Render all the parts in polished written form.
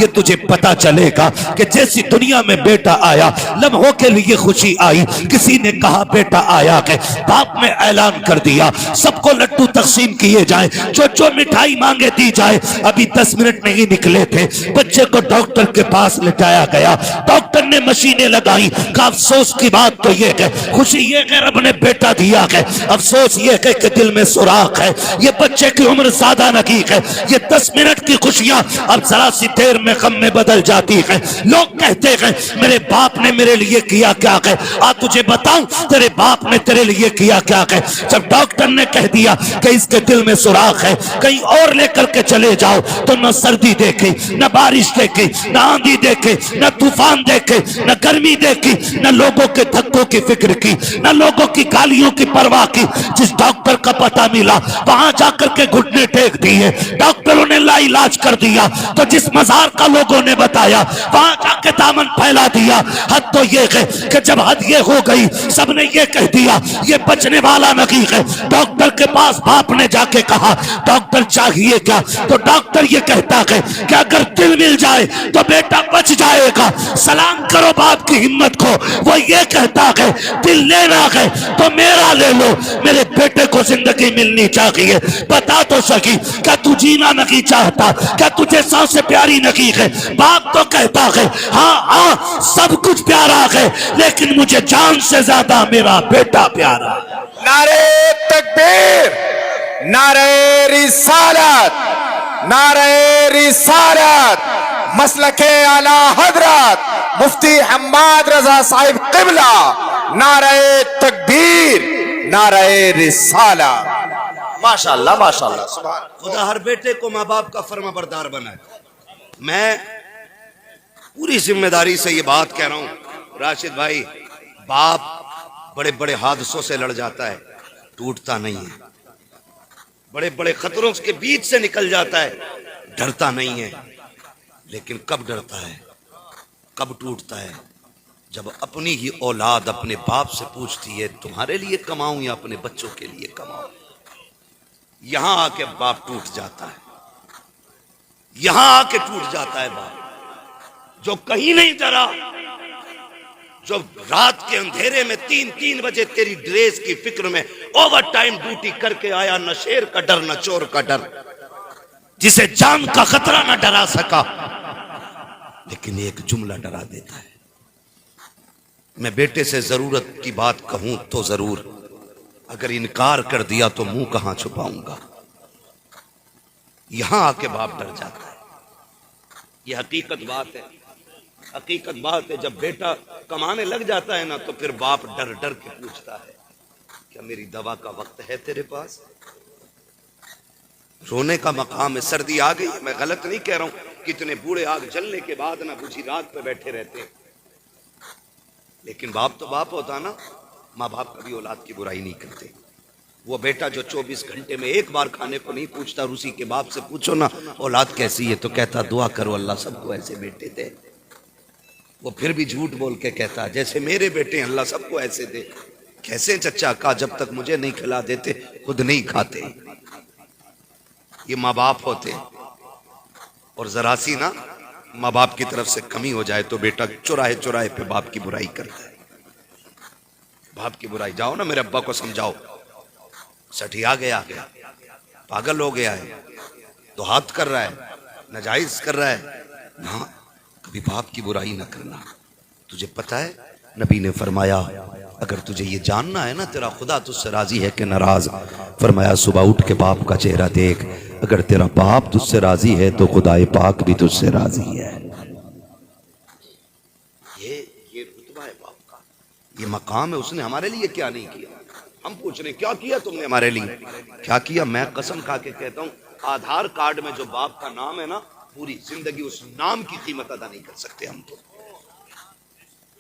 یہ تجھے پتا چلے گا کہ جیسی دنیا میں بیٹا آیا لمحوں کے لیے خوشی آئی، کسی نے کہا بیٹا آیا ہے، باپ نے اعلان کر دیا سب کو لڈو تقسیم کیے جائیں، جو مٹھائی مانگے دی جائے۔ ابھی 10 منٹ نہیں نکلے تھے، بچے کو ڈاکٹر کے پاس لٹایا گیا، ڈاکٹر نے مشینیں لگائی، کہ افسوس کی بات تو یہ ہے، خوشی یہ کہ رب نے بیٹا دیا ہے، افسوس یہ ہے کہ دل میں سوراخ ہے، یہ بچے کی عمر زیادہ نہیں ہے، یہ 10 منٹ کی خوشیاں اب ذرا سی دیر میں غم میں بدل جاتی ہے۔ لوگ کہتے ہیں میرے باپ نے میرے لیے کیا کیا ہے، تجھے بتاؤں تیرے باپ نے تیرے لیے کیا کیا ہے۔ جب ڈاکٹر نے کہہ دیا کہ اس کے دل میں سوراخ ہے، کہیں اور لے کر کے چلے جاؤ، تو نہ سردی دیکھی، نہ بارش دیکھی، نہ آندھی دیکھی، نہ طوفان دیکھے، نہ گرمی دیکھی، نہ لوگوں کے دھکوں کی فکر کی، نہ لوگوں کی گالیوں کی پرواہ کی۔ جس ڈاکٹر کا پتہ ملا وہاں جا کر کے گھٹنے ٹیک دیے، ڈاکٹروں نے لا علاج کر دیا، تو جس مزار کا لوگوں نے بتایا وہاں جا کے دامن پھیلا دیا۔ حد تو یہ ہے کہ جب حد یہ ہو گئی سب نے یہ کہہ دیا یہ بچنے والا نہیں ہے۔ ڈاکٹر کے پاس باپ نے جا کے کہا ڈاکٹر چاہیے کیا، تو ڈاکٹر یہ کہتا ہے کہ اگر دل مل جائے تو بیٹا بچ جائے گا۔ سلام کرو باپ کی ہمت کو، وہ یہ کہتا ہے دل لینا ہے تو میرا لے لو، میرے بیٹے کو زندگی ملنی چاہیے۔ بتا تو سکی کیا تو جینا نہیں چاہتا، کیا تجھے سانسیں پیاری نہیں ہے؟ باپ تو کہتا ہے ہاں ہاں سب کچھ پیارا ہے، لیکن مجھے جان سے زیادہ میرا بیٹا پیارا ہے۔ نعرہ تکبیر، نعرہ رسالت، نعرہ رسالت، مسلک اعلی حضرت مفتی حماد رضا صاحب قبلہ، نعرہ تکبیر، نعرہ رسالت۔ ماشاءاللہ ماشاءاللہ سبحان خدا ہر بیٹے کو ماں باپ کا فرما بردار بنائے۔ میں پوری ذمہ داری سے یہ بات کہہ رہا ہوں راشد بھائی، باپ بڑے بڑے حادثوں سے لڑ جاتا ہے، ٹوٹتا نہیں ہے، بڑے بڑے خطروں کے بیچ سے نکل جاتا ہے، ڈرتا نہیں ہے، لیکن کب ڈرتا ہے، کب ٹوٹتا ہے؟ جب اپنی ہی اولاد اپنے باپ سے پوچھتی ہے تمہارے لیے کماؤں یا اپنے بچوں کے لیے کماؤں؟ یہاں آ کے باپ ٹوٹ جاتا ہے، یہاں آ کے ٹوٹ جاتا ہے باپ جو کہیں نہیں ڈرا، جو رات کے اندھیرے میں 3 بجے تیری ڈریس کی فکر میں اوور ٹائم ڈیوٹی کر کے آیا، نہ شیر کا ڈر نہ چور کا ڈر، جسے جان کا خطرہ نہ ڈرا سکا، لیکن ایک جملہ ڈرا دیتا ہے۔ میں بیٹے سے ضرورت کی بات کہوں تو ضرور، اگر انکار کر دیا تو منہ کہاں چھپاؤں گا؟ یہاں آ کے باپ ڈر جاتا ہے۔ یہ حقیقت بات ہے، حقیقت بات ہے۔ جب بیٹا کمانے لگ جاتا ہے نا تو پھر باپ ڈر ڈر کے پوچھتا ہے کیا میری دوا کا وقت ہے تیرے پاس؟ رونے کا مقام ہے۔ سردی آ گئی، میں غلط نہیں کہہ رہا ہوں، کتنے بوڑھے آگ جلنے کے بعد نہ بجھی رات پہ بیٹھے رہتے ہیں، لیکن باپ تو باپ ہوتا نا۔ ماں باپ کبھی اولاد کی برائی نہیں کرتے۔ وہ بیٹا جو 24 گھنٹے میں ایک بار کھانے کو نہیں پوچھتا، اور اسی کے باپ سے پوچھو نا اولاد کیسی ہے تو کہتا دعا کرو اللہ سب کو ایسے بیٹے دے۔ وہ پھر بھی جھوٹ بول کے کہتا جیسے میرے بیٹے اللہ سب کو ایسے دے۔ کیسے چچا؟ کہا جب تک مجھے نہیں کھلا دیتے خود نہیں کھاتے۔ یہ ماں باپ ہوتے، اور ذرا سی نا ماں باپ کی طرف سے کمی ہو جائے تو بیٹا چوراہے چوراہے پہ باپ کی برائی کرتا ہے۔ باپ کی برائی، جاؤ نا میرے ابا کو سمجھاؤ، سٹھیا گیا، پاگل ہو گیا ہے، تو ہاتھ کر رہا ہے، ناجائز کر رہا ہے۔ ہاں کبھی باپ کی برائی نہ کرنا۔ تجھے پتہ ہے نبی نے فرمایا اگر تجھے یہ جاننا ہے نا تیرا خدا تجھ سے راضی ہے کہ ناراض، فرمایا صبح اٹھ کے باپ کا چہرہ دیکھ، اگر تیرا باپ تجھ سے راضی ہے تو خدائے پاک بھی تجھ سے راضی ہے۔ یہ رتبہ ہے باپ کا، یہ مقام ہے۔ اس نے ہمارے لیے کیا نہیں کیا؟ ہم پوچھ رہے کیا کیا تم نے ہمارے لیے؟ کیا کیا؟ میں قسم کھا کے کہتا ہوں آدھار کارڈ میں جو باپ کا نام ہے نا، پوری زندگی اس نام کی قیمت ادا نہیں کر سکتے ہم تو۔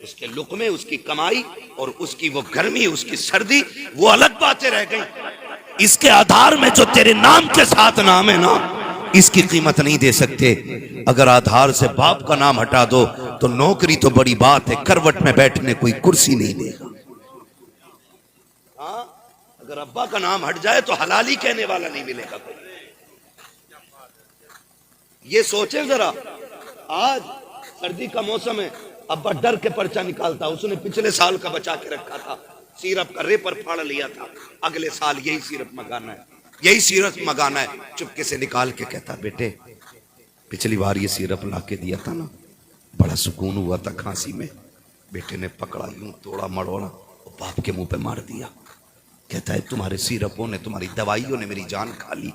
اس کے لقمے، اس کی کمائی اور اس کی وہ گرمی، اس کی سردی، وہ الگ باتیں رہ گئیں۔ اس کے آدھار میں جو تیرے نام کے ساتھ نام ہے نا، اس کی قیمت نہیں دے سکتے۔ اگر آدھار سے باپ کا نام ہٹا دو تو نوکری تو بڑی بات ہے، کروٹ میں بیٹھنے کوئی کرسی نہیں دے گا۔ ہاں اگر ابا کا نام ہٹ جائے تو حلالی کہنے والا نہیں ملے گا کوئی۔ یہ سوچیں ذرا، آج سردی کا موسم ہے، ابا ڈر کے پرچہ نکالتا، اس نے پچھلے سال کا بچا کے رکھا تھا، سیرپ کا ریپر پھاڑ لیا تھا، اگلے سال یہی سیرپ منگانا ہے، یہی سیرپ منگانا ہے، چپکے سے نکال کے کہتا بیٹے پچھلی بار یہ سیرپ لا کے دیا تھا نا، بڑا سکون ہوا تھا کھانسی میں. بیٹے نے پکڑا یوں توڑا مڑوڑا اور باپ کے منہ پہ مار دیا. کہتا ہے تمہارے سیرپوں نے، تمہاری دوائیوں نے میری جان کھا لی.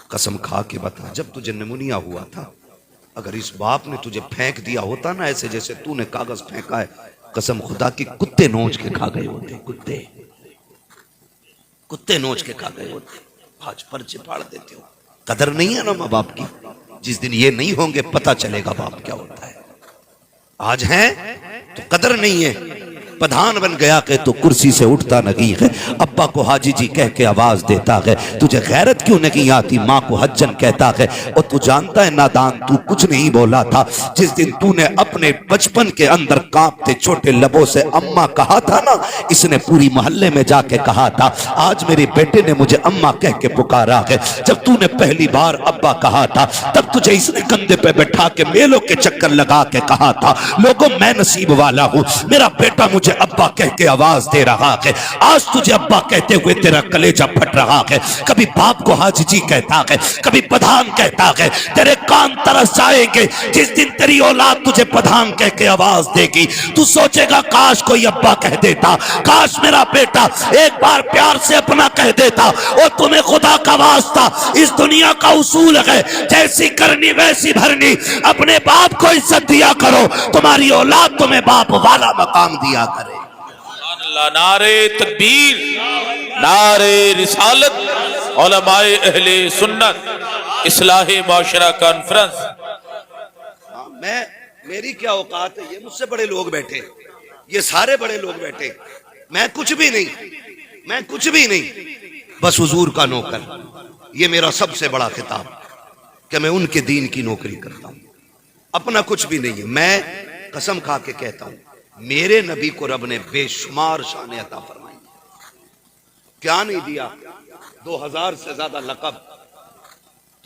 قسم کھا کے بتا جب تجھے نمونیا ہوا تھا، اگر اس باپ نے تجھے پھینک دیا ہوتا نا ایسے جیسے تو نے کاغذ پھینکا ہے، قسم خدا کی کتے نوچ کے کھا گئے ہوتے. کتے نوچ کے کھا گئے ہوتے. آج پرچے پھاڑ دیتے ہو. قدر نہیں ہے نا ماں باپ کی. جس دن یہ نہیں ہوں گے پتہ چلے گا باپ کیا ہوتا ہے. آج ہیں تو قدر نہیں ہے. پدھان بن گیا کہ تو کرسی سے اٹھتا نہیں ہے. ابا کو حاجی جی کہہ کے آواز دیتا ہے. تجھے غیرت کیوں نہیں آتی؟ ماں کو حجن کہتا ہے. اور تو جانتا ہے نادان تو کچھ نہیں بولا تھا. جس دن تو نے اپنے بچپن کے اندر کانپتے چھوٹے لبوں سے اماں کہا تھا نا، اس نے پوری محلے میں جا کے کہا تھا. آج میرے بیٹے نے مجھے اماں کہہ کے پکارا ہے. جب تو نے پہلی بار ابا کہا تھا تب تجھے اس نے کندھے پہ بٹھا کے میلوں کے چکر لگا کے کہا تھا لوگوں میں نصیب والا ہوں، میرا بیٹا مجھے ابا کہہ کے آواز دے رہا ہے. آج تجھے ابا کہتے ہوئے تیرا کلیجہ پھٹ رہا ہے. کبھی باپ کو حاجی جی کہتا ہے، کبھی پدھان کہتا ہے. تیرے کان ترس جائیں گے جس دن تیری اولاد تجھے پدھان کہہ کے آواز دے گی. تو سوچے گا کاش کوئی ابا کہہ دیتا، کاش میرا بیٹا ایک بار پیار سے اپنا کہہ دیتا. اور تمہیں خدا کا واسطہ اس دنیا کا اصول ہے جیسی کرنی ویسی بھرنی. اپنے باپ کو عزت دیا کرو، تمہاری اولاد تمہیں باپ والا مقام دیا کرے. نعرے تکبیر، نعرے رسالت، علماء اہل سنت، اصلاح معاشرہ کانفرنس. میری کیا اوقات ہے؟ یہ مجھ سے بڑے لوگ بیٹھے، یہ سارے بڑے لوگ بیٹھے، میں کچھ بھی نہیں، بس حضور کا نوکر. یہ میرا سب سے بڑا خطاب کہ میں ان کے دین کی نوکری کرتا ہوں، اپنا کچھ بھی نہیں ہے. میں قسم کھا کے کہتا ہوں میرے نبی کو رب نے بے شمار شان عطا فرمائی. کیا نہیں دیا؟ 2000 سے زیادہ لقب،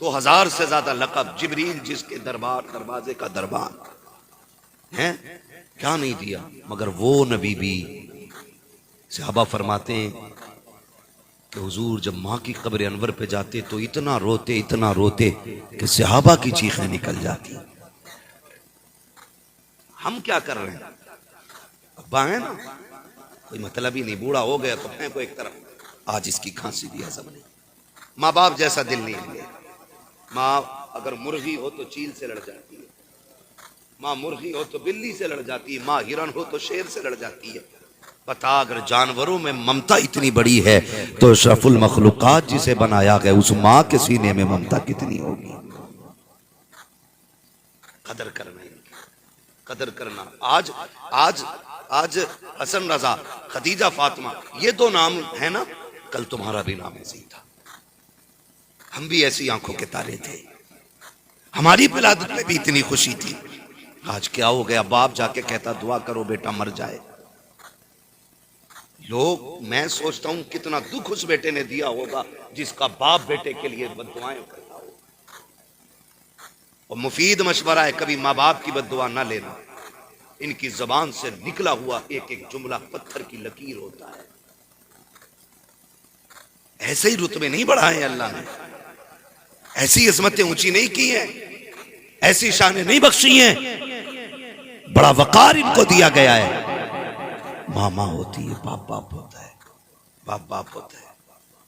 2000 سے زیادہ لقب. جبریل جس کے دروازے کا دربار ہے، کیا نہیں دیا؟ مگر وہ نبی بھی. صحابہ فرماتے ہیں کہ حضور جب ماں کی قبر انور پہ جاتے تو اتنا روتے کہ صحابہ کی چیخیں نکل جاتی. ہم کیا کر رہے ہیں؟ ابا ہے نا، کوئی مطلب ہی نہیں، بوڑھا ہو گیا تو پھینکو ایک طرف. آج اس کی کھانسی بھی ہضم نہیں. ماں باپ جیسا دل نہیں ہے. ماں اگر مرغی ہو تو چیل سے لڑ جاتی ہے، ماں مرغی ہو تو بلی سے لڑ جاتی ہے، ماں ہرن ہو تو شیر سے لڑ جاتی ہے. بتا اگر جانوروں میں ممتا اتنی بڑی ہے تو اشرف المخلوقات جسے بنایا گیا اس ماں کے سینے میں ممتا کتنی ہوگی. قدر کرنا. آج حسن رضا، خدیجہ فاطمہ، یہ دو نام ہے نا، کل تمہارا بھی نام ایسے ہی تھا. ہم بھی ایسی آنکھوں کے تارے تھے، ہماری ولادت میں بھی اتنی خوشی تھی. آج کیا ہو گیا؟ باپ جا کے کہتا دعا کرو بیٹا مر جائے. لوگ، میں سوچتا ہوں کتنا دکھ اس بیٹے نے دیا ہوگا جس کا باپ بیٹے کے لیے بد دعائیں کرتا ہو. اور مفید مشورہ ہے کبھی ماں باپ کی بد دعا نہ لینا. ان کی زبان سے نکلا ہوا ایک ایک جملہ پتھر کی لکیر ہوتا ہے. ایسے ہی رتبے نہیں بڑھائے اللہ نے، ایسی عظمتیں اونچی نہیں کی ہیں، ایسی شانیں نہیں بخشی ہیں. بڑا وقار ان کو دیا گیا ہے. ماں ماں ہوتی ہے، باپ باپ ہوتا ہے، باپ باپ ہوتا ہے.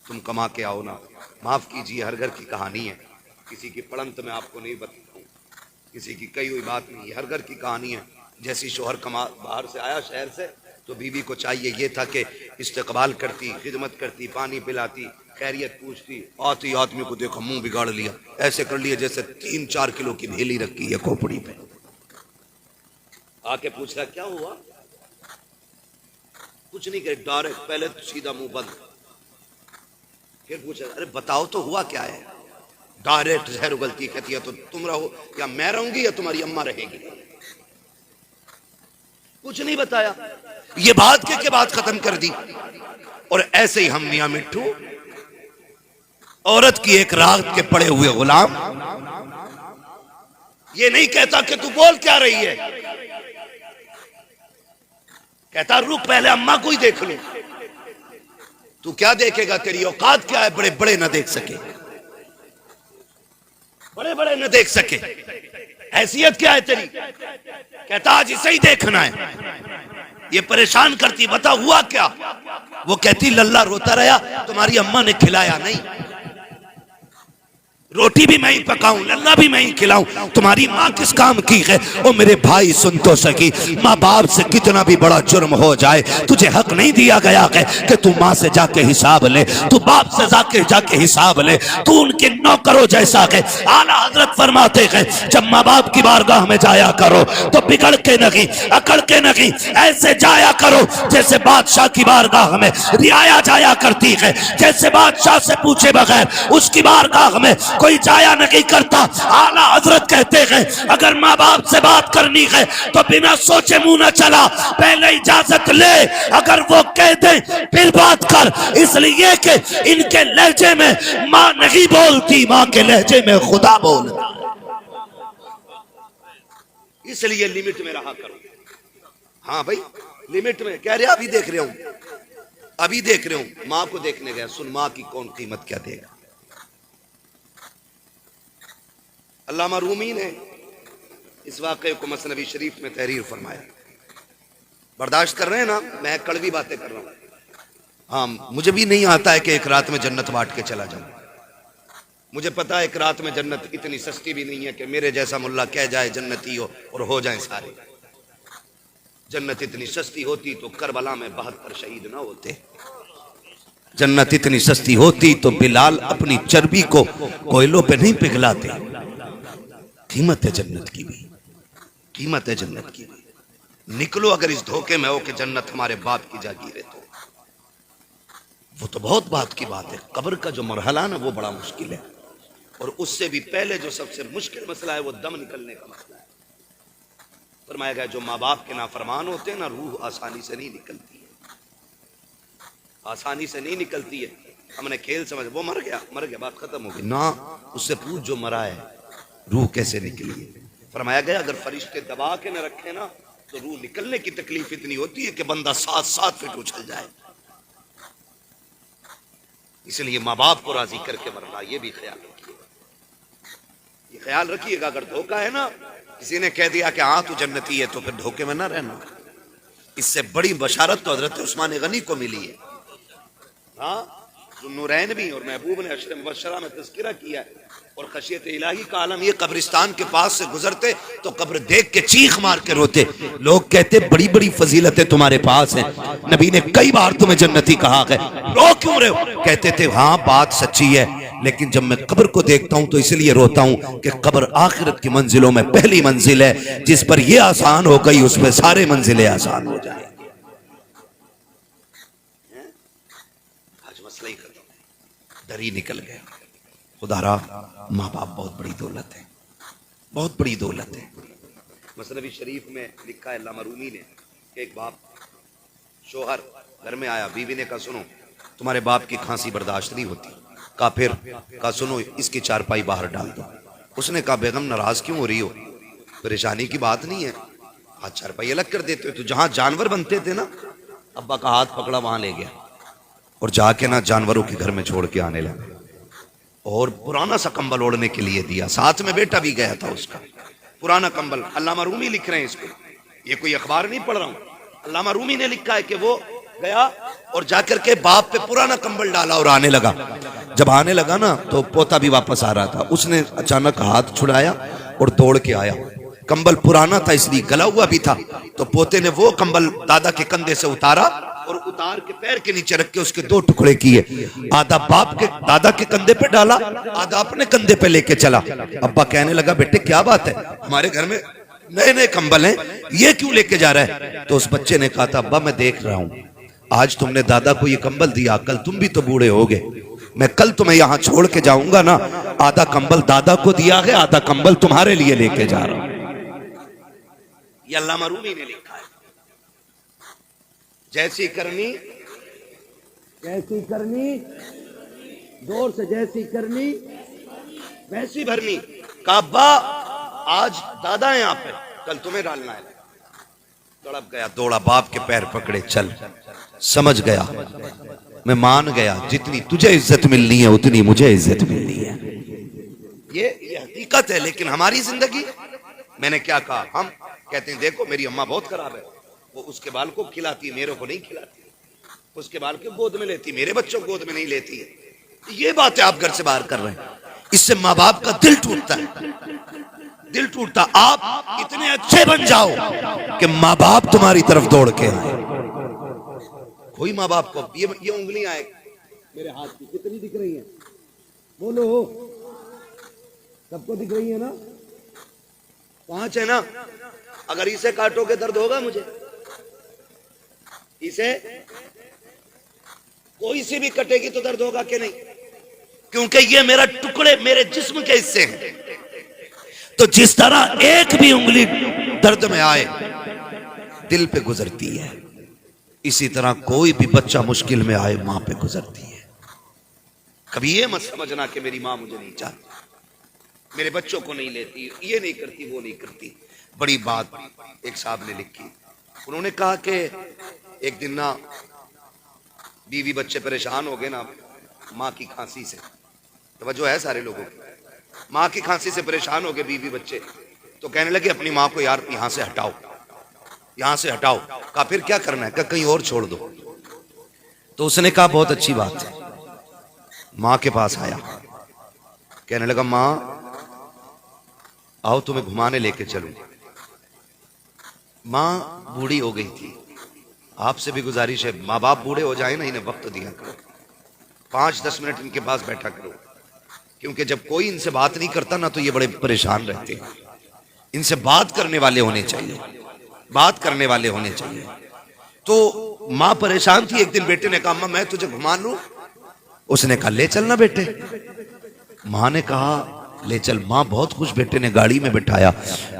تم کما کے آؤ نا، معاف کیجیے ہر گھر کی کہانی ہے، کسی کی پڑنت میں آپ کو نہیں بتاتا ہوں، کسی کی کئی ہوئی بات نہیں ہے، ہر گھر کی کہانی ہے. جیسی شوہر باہر سے آیا شہر سے تو بیوی کو چاہیے یہ تھا کہ استقبال کرتی، خدمت کرتی، پانی پلاتی، خیریت پوچھتی. آتی آدمی کو دیکھا منہ بگاڑ لیا، ایسے کر لیا جیسے 3-4 کلو کی بھیلی رکھی ہے کھوپڑی پہ. آ کے پوچھ رہا کیا ہوا؟ کچھ نہیں کہ ڈائریکٹ پہلے سیدھا منہ بند. پھر پوچھا ارے بتاؤ تو ہوا کیا ہے؟ ڈائریکٹ زہر اگلتی. کہتی ہے تو تم رہو یا میں رہوں گی یا تمہاری اماں رہے گی. کچھ نہیں بتایا، یہ بات کے بات ختم کر دی. اور ایسے ہی ہم میاں مٹھو عورت کی ایک رات کے پڑے ہوئے غلام، یہ نہیں کہتا کہ تو بول کیا رہی ہے، کہتا رک پہلے اماں کو ہی دیکھ لو. تو کیا دیکھے گا؟ تیری اوقات کیا ہے؟ بڑے بڑے نہ دیکھ سکے، بڑے بڑے نہ دیکھ سکے. حیثیت کیا ہے تیری؟ کہتا آج اسے ہی دیکھنا ہے. یہ پریشان کرتی، بتا ہوا کیا؟ وہ کہتی للہ روتا رہا، تمہاری اماں نے کھلایا نہیں، روٹی بھی میں ہی پکاؤں، للہ بھی میں ہی کھلاؤں، تمہاری ماں کس کام کی ہے؟ او میرے بھائی سن تو سکی، ماں باپ سے کتنا بھی بڑا جرم ہو جائے تجھے حق نہیں دیا گیا کہ تو ماں سے جا کے حساب لے، تو باپ سے جا کے حساب لے، تو ان کے نوکروں جیسا ہے. اعلیٰ حضرت فرماتے ہیں جب ماں باپ کی بارگاہ میں جایا کرو تو بگڑ کے نہیں، اکڑ کے نہیں، ایسے جایا کرو جیسے بادشاہ کی بارگاہ میں رعایا جایا کرتی ہے، جیسے بادشاہ سے پوچھے بغیر اس کی بارگاہ میں کوئی جایا نہیں کرتا. اعلیٰ حضرت کہتے ہیں اگر ماں باپ سے بات کرنی ہے تو بنا سوچے منہ نہ چلا، پہلے اجازت لے، اگر وہ کہہ دیں پھر بات کر، اس لیے کہ ان کے لہجے میں ماں نہیں بولتی، ماں کے لہجے میں خدا بولتا. اس لیے لمٹ میں رہا کرو. ہاں بھائی لمٹ میں. کہہ رہے ابھی دیکھ رہے ہوں، ابھی دیکھ رہے ہوں، ماں کو دیکھنے گیا. سن ماں کی کون قیمت کیا دے گا. علامہ رومی نے اس واقعے کو مثنوی شریف میں تحریر فرمایا. برداشت کر رہے ہیں نا، میں کڑوی باتیں کر رہا ہوں. ہاں مجھے بھی نہیں آتا ہے کہ ایک رات میں جنت بانٹ کے چلا جاؤں. مجھے پتا ہے ایک رات میں جنت اتنی سستی بھی نہیں ہے کہ میرے جیسا ملا کہہ جائے جنتی ہو اور ہو جائیں سارے. جنت اتنی سستی ہوتی تو کربلا میں 72 شہید نہ ہوتے. جنت اتنی سستی ہوتی تو بلال اپنی چربی کو کوئلوں پہ نہیں پگھلاتے. قیمت ہے جنت کی بھی، قیمت ہے جنت کی بھی. نکلو اگر اس دھوکے میں ہو کہ جنت ہمارے باپ کی جاگیر ہے تو وہ تو بہت بات کی بات ہے. قبر کا جو مرحلہ نا وہ بڑا مشکل ہے، اور اس سے بھی پہلے جو سب سے مشکل مسئلہ ہے وہ دم نکلنے کا مسئلہ ہے. فرمایا گیا جو ماں باپ کے نافرمان ہوتے ہیں نا، روح آسانی سے نہیں نکلتی ہے، آسانی سے نہیں نکلتی ہے. ہم نے کھیل سمجھ وہ مر گیا بات ختم ہو گئی. نہ اس سے پوچھ جو مرا ہے روح کیسے نکلی ہے. فرمایا گیا اگر فرشتے دبا کے نہ رکھے نا تو روح نکلنے کی تکلیف اتنی ہوتی ہے کہ بندہ 7 فٹ اچھل جائے. اس لیے ماں باپ کو راضی کر کے مرنا، یہ بھی خیال رکھیے گا. یہ خیال رکھیے گا اگر دھوکہ ہے نا، کسی نے کہہ دیا کہ ہاں تو جنتی ہے، تو پھر دھوکے میں نہ رہنا. اس سے بڑی بشارت تو حضرت عثمان غنی کو ملی ہے. ہاں نورین بھی اور محبوب نے عشر مبشرہ میں تذکرہ کیا ہے. اور خشیت الہی کا عالم یہ قبرستان کے پاس سے گزرتے تو قبر دیکھ کے چیخ مار کے روتے. لوگ کہتے بڑی بڑی فضیلتیں تمہارے پاس ہیں، نبی نے کئی بار تمہیں جنتی کہا ہے، رو کیوں رہے ہو؟ کہتے تھے ہاں بات سچی ہے، لیکن جب میں قبر کو دیکھتا ہوں تو اس لیے روتا ہوں کہ قبر آخرت کی منزلوں میں پہلی منزل ہے، جس پر یہ آسان ہو گئی اس پہ سارے منزلیں آسان ہو جائیں. آج مسئلہ ہی ختم ہے، ڈر ہی نکل گیا. خدا را ماں باپ بہت بڑی دولت ہے، بہت بڑی دولت ہے. مثنوی شریف میں لکھا ہے علامہ رومی نے کہ ایک باپ شوہر گھر میں آیا، بیوی نے کہا سنو تمہارے باپ کی کھانسی برداشت نہیں ہوتی. کہا پھر؟ کہا سنو اس کی چارپائی باہر ڈال دو. اس نے کہا بیگم ناراض کیوں ہو رہی ہو؟ پریشانی کی بات نہیں ہے. ہاتھ چارپائی الگ کر دیتے ہو. تو جہاں جانور بنتے تھے نا، ابا کا ہاتھ پکڑا وہاں لے گیا اور جا کے نا جانوروں کے گھر میں چھوڑ کے آنے لگا، اور پرانا سا کمبل اوڑھنے کے لیے دیا. ساتھ میں بیٹا بھی گیا تھا اس کا. پرانا کمبل علامہ رومی لکھ رہے ہیں اس کو، یہ کوئی اخبار نہیں پڑھ رہا ہوں. علامہ رومی نے لکھا ہے کہ وہ گیا اور جا کر کے باپ پہ پرانا کمبل ڈالا اور آنے لگا. جب آنے لگا نا تو پوتا بھی واپس آ رہا تھا. اس نے اچانک ہاتھ چھڑایا اور دوڑ کے آیا. کمبل پرانا تھا اس لیے گلا ہوا بھی تھا. تو پوتے نے وہ کمبل دادا کے کندھے سے اتارا اور اتار کے پیر کے نیچے رکھ کے اس کے 2 ٹکڑے کیے. آدھا باپ کے دادا کے کندھے پہ ڈالا، آدھا اپنے کندھے پہ لے کے چلا. ابا کہنے لگا بیٹے کیا بات ہے، ہمارے گھر میں نئے نئے کمبل ہیں، یہ کیوں لے کے جا رہا ہے؟ تو اس بچے نے کہا تھا ابا میں دیکھ رہا ہوں آج تم نے دادا کو یہ کمبل دیا، کل تم بھی تو بوڑھے ہوگے، میں کل تمہیں یہاں چھوڑ کے جاؤں گا نا، آدھا کمبل دادا کو دیا ہے، آدھا کمبل تمہارے لیے لے کے جا رہا ہوں. یہ علامہ رومی نے لکھا ہے. جیسی کرنی دور سے، جیسی کرنی ویسی بھرنی. کعبہ آج دادا ہے یہاں پہ، کل تمہیں ڈالنا ہے. تڑپ گیا، دوڑا، باپ کے پیر پکڑے، چل. سمجھ گیا، میں مان گیا جتنی تجھے عزت ملنی ہے اتنی مجھے عزت ملنی ہے. یہ حقیقت ہے. لیکن ہماری زندگی، میں نے کیا کہا، ہم کہتے ہیں دیکھو میری اماں بہت خراب ہے، وہ اس کے بال کو کھلاتی ہے، میرے کو نہیں کھلاتی، اس کے بال کو گود میں لیتی، میرے بچوں کو گود میں نہیں لیتی ہے. یہ باتیں آپ گھر سے باہر کر رہے ہیں، اس سے ماں باپ کا دل ٹوٹتا ہے، دل ٹوٹتا. آپ اتنے اچھے بن جاؤ کہ ماں باپ تمہاری طرف دوڑ کے آئے. کوئی ماں باپ کو یہ انگلیاں میرے ہاتھ کی کتنی دکھ رہی ہیں؟ بولو، سب کو دکھ رہی ہے نا؟ 5 ہے نا؟ اگر اسے کاٹو گے درد ہوگا مجھے؟ اسے کوئی سی بھی کٹے گی تو درد ہوگا کہ نہیں؟ کیونکہ یہ میرا ٹکڑے میرے جسم کے حصے ہیں. تو جس طرح ایک بھی انگلی درد میں آئے دل پہ گزرتی ہے، اسی طرح کوئی بھی بچہ مشکل میں آئے ماں پہ گزرتی ہے. کبھی یہ مت سمجھنا کہ میری ماں مجھے نہیں چاہتی، میرے بچوں کو نہیں لیتی، یہ نہیں کرتی، وہ نہیں کرتی. بڑی بات ایک صاحب نے لکھی، انہوں نے کہا کہ ایک دن نا بیوی بچے پریشان ہو گئے نا ماں کی کھانسی سے. توجہ ہے سارے لوگوں کی؟ ماں کی کھانسی سے پریشان ہو گئے بیوی بچے، تو کہنے لگے اپنی ماں کو یار یہاں سے ہٹاؤ، یہاں سے ہٹاؤ. کہا پھر کیا کرنا ہے؟ کہ کہیں اور چھوڑ دو. تو اس نے کہا بہت اچھی بات ہے. ماں کے پاس آیا، کہنے لگا ماں آؤ تمہیں گھمانے لے کے چلوں. ماں بوڑھی ہو گئی تھی. آپ سے بھی گزارش ہے، ماں باپ بوڑھے ہو جائیں نا انہیں وقت دیا کرو، 5-10 منٹ ان کے پاس بیٹھا کرو، کیونکہ جب کوئی ان سے بات نہیں کرتا نا تو یہ بڑے پریشان رہتے ہیں. ان سے بات کرنے والے ہونے چاہیے، بات کرنے والے ہونے چاہیے. تو ماں پریشان تھی. ایک دن بیٹے نے کہا اماں میں تجھے گھما لوں؟ اس نے کہا لے چلنا بیٹے. ماں نے کہا لے چل. ماں بہت خوش، بیٹے نے گاڑی میں بٹھایا،